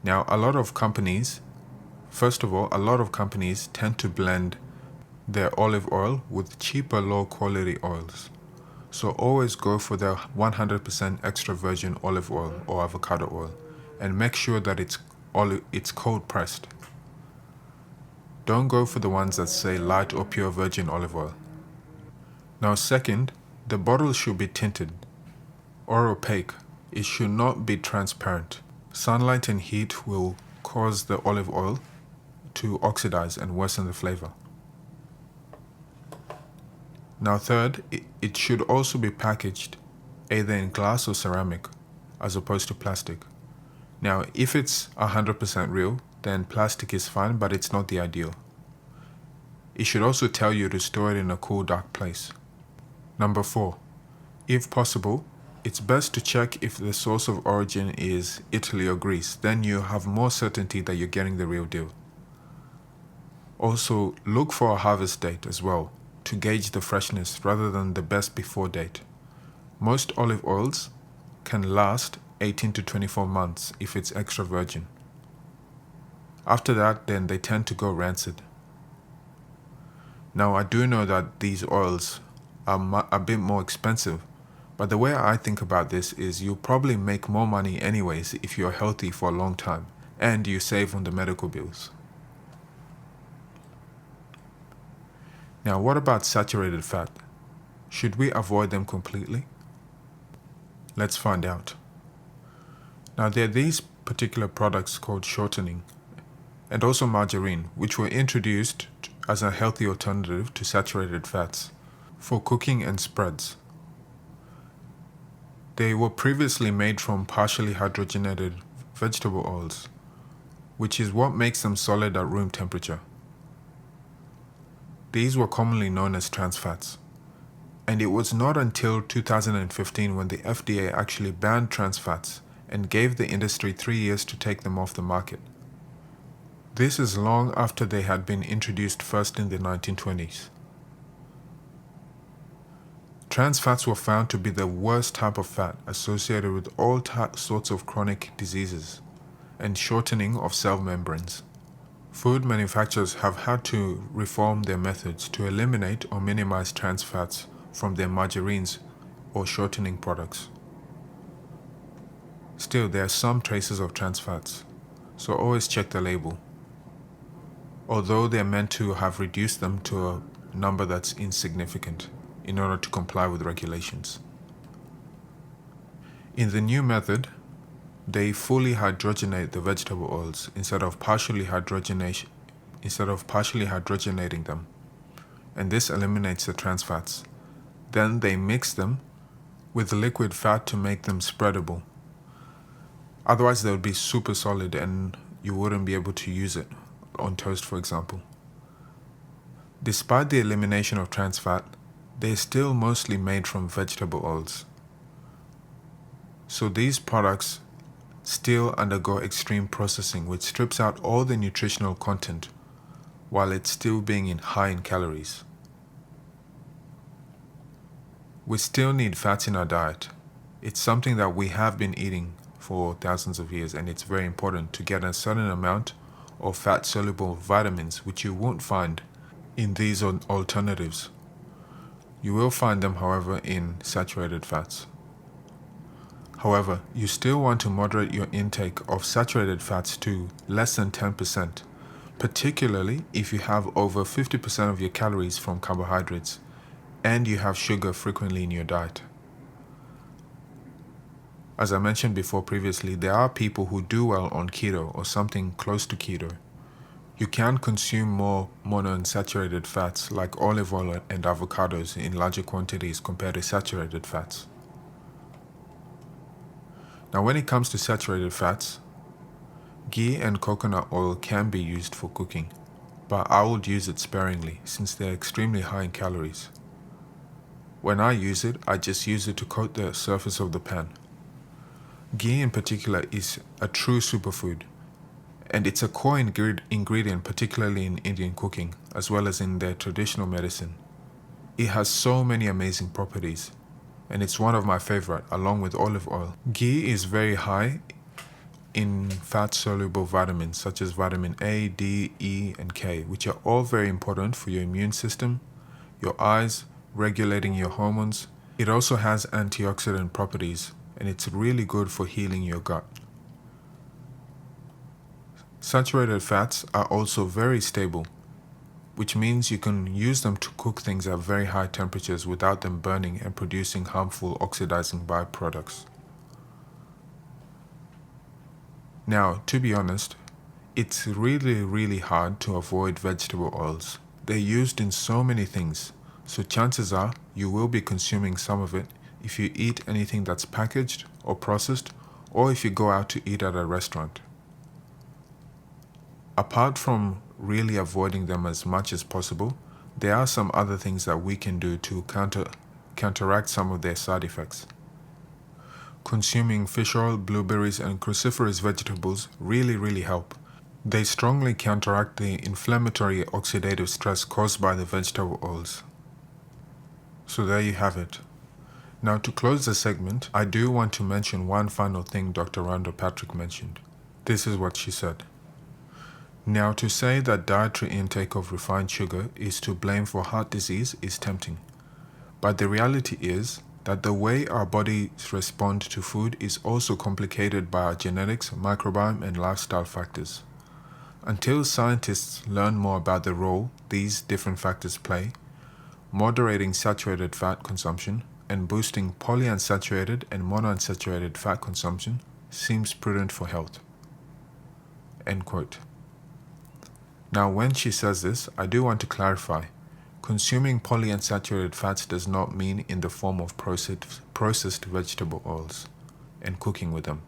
Now, a lot of companies tend to blend their olive oil with cheaper, low-quality oils. So always go for the 100% extra virgin olive oil or avocado oil, and make sure that it's cold pressed. Don't go for the ones that say light or pure virgin olive oil. Now, second, the bottle should be tinted or opaque. It should not be transparent. Sunlight and heat will cause the olive oil to oxidize and worsen the flavor. Now, third, it should also be packaged either in glass or ceramic as opposed to plastic. Now, if it's 100% real, then plastic is fine, but it's not the ideal. It should also tell you to store it in a cool, dark place. Number 4, if possible, it's best to check if the source of origin is Italy or Greece. Then you have more certainty that you're getting the real deal. Also, look for a harvest date as well to gauge the freshness rather than the best before date. Most olive oils can last 18 to 24 months if it's extra virgin. After that, then they tend to go rancid. Now, I do know that these oils are a bit more expensive, but the way I think about this is you'll probably make more money anyways if you're healthy for a long time and you save on the medical bills. Now, what about saturated fat? Should we avoid them completely? Let's find out. Now, there are these particular products called shortening and also margarine, which were introduced as a healthy alternative to saturated fats for cooking and spreads. They were previously made from partially hydrogenated vegetable oils, which is what makes them solid at room temperature. These were commonly known as trans fats. And it was not until 2015 when the FDA actually banned trans fats and gave the industry 3 years to take them off the market. This is long after they had been introduced first in the 1920s. Trans fats were found to be the worst type of fat associated with all sorts of chronic diseases and shortening of cell membranes. Food manufacturers have had to reform their methods to eliminate or minimize trans fats from their margarines or shortening products. Still, there are some traces of trans fats, so always check the label. Although they are meant to have reduced them to a number that's insignificant in order to comply with regulations. In the new method, they fully hydrogenate the vegetable oils instead of partially hydrogenating them, and this eliminates the trans fats. Then they mix them with liquid fat to make them spreadable. Otherwise they would be super solid and you wouldn't be able to use it on toast, for example. Despite the elimination of trans fat, they are still mostly made from vegetable oils. So these products still undergo extreme processing, which strips out all the nutritional content while it's still being high in calories. We still need fats in our diet. It's something that we have been eating for thousands of years, and it's very important to get a certain amount of fat-soluble vitamins, which you won't find in these alternatives. You will find them, however, in saturated fats. However, you still want to moderate your intake of saturated fats to less than 10%, particularly if you have over 50% of your calories from carbohydrates and you have sugar frequently in your diet. As I mentioned before previously, there are people who do well on keto or something close to keto. You can consume more monounsaturated fats like olive oil and avocados in larger quantities compared to saturated fats. Now, when it comes to saturated fats, ghee and coconut oil can be used for cooking, but I would use it sparingly since they're extremely high in calories. When I use it, I just use it to coat the surface of the pan. Ghee in particular is a true superfood, and it's a core ingredient particularly in Indian cooking as well as in their traditional medicine. It has so many amazing properties, and it's one of my favorite along with olive oil. Ghee is very high in fat-soluble vitamins such as vitamin A, D, E, and K, which are all very important for your immune system, your eyes, regulating your hormones. It also has antioxidant properties, and it's really good for healing your gut. Saturated fats are also very stable, which means you can use them to cook things at very high temperatures without them burning and producing harmful oxidizing byproducts. Now, to be honest, it's really hard to avoid vegetable oils. They're used in so many things, so chances are you will be consuming some of it if you eat anything that's packaged or processed, or if you go out to eat at a restaurant. Apart from really avoiding them as much as possible, there are some other things that we can do to counteract some of their side effects. Consuming fish oil, blueberries, and cruciferous vegetables really help. They strongly counteract the inflammatory oxidative stress caused by the vegetable oils. So there you have it. Now, to close the segment, I do want to mention one final thing Dr. Rhonda Patrick mentioned. This is what she said. Now, to say that dietary intake of refined sugar is to blame for heart disease is tempting. But the reality is that the way our bodies respond to food is also complicated by our genetics, microbiome, and lifestyle factors. Until scientists learn more about the role these different factors play, moderating saturated fat consumption and boosting polyunsaturated and monounsaturated fat consumption seems prudent for health. End quote. Now, when she says this, I do want to clarify. Consuming polyunsaturated fats does not mean in the form of processed vegetable oils and cooking with them.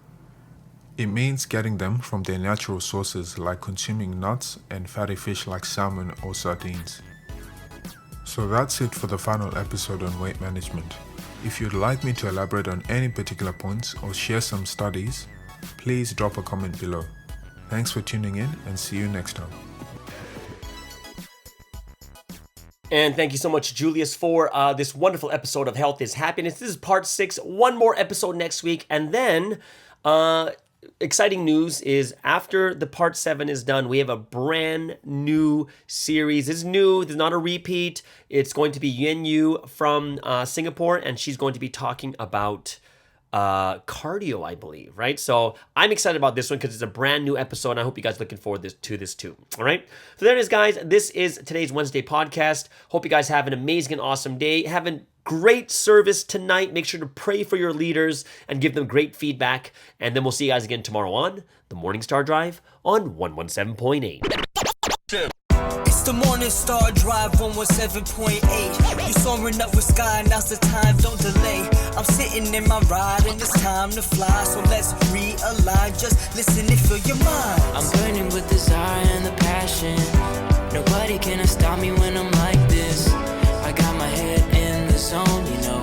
It means getting them from their natural sources like consuming nuts and fatty fish like salmon or sardines. So that's it for the final episode on weight management. If you'd like me to elaborate on any particular points or share some studies, please drop a comment below. Thanks for tuning in and see you next time. And thank you so much, Julius, for this wonderful episode of Health is Happiness. This is part 6, one more episode next week. And then, exciting news is after the part 7 is done, we have a brand new series. It's new, it's not a repeat. It's going to be Yen Yu from Singapore, and she's going to be talking about cardio, I believe, right? So I'm excited about this one because it's a brand new episode, and I hope you guys are looking forward to this too. All right, so there it is, guys. This is today's Wednesday podcast. Hope you guys have an amazing and awesome day. Have a great service tonight. Make sure to pray for your leaders and give them great feedback, and then we'll see you guys again tomorrow on the Morning Star Drive on 117.8. It's the Morning Star Drive 117.8. You soaring up with sky, now's the time, don't delay. I'm sitting in my ride and it's time to fly. So let's realign, just listen and feel your mind. I'm burning with desire and the passion. Nobody can stop me when I'm like this. I got my head in the zone, you know.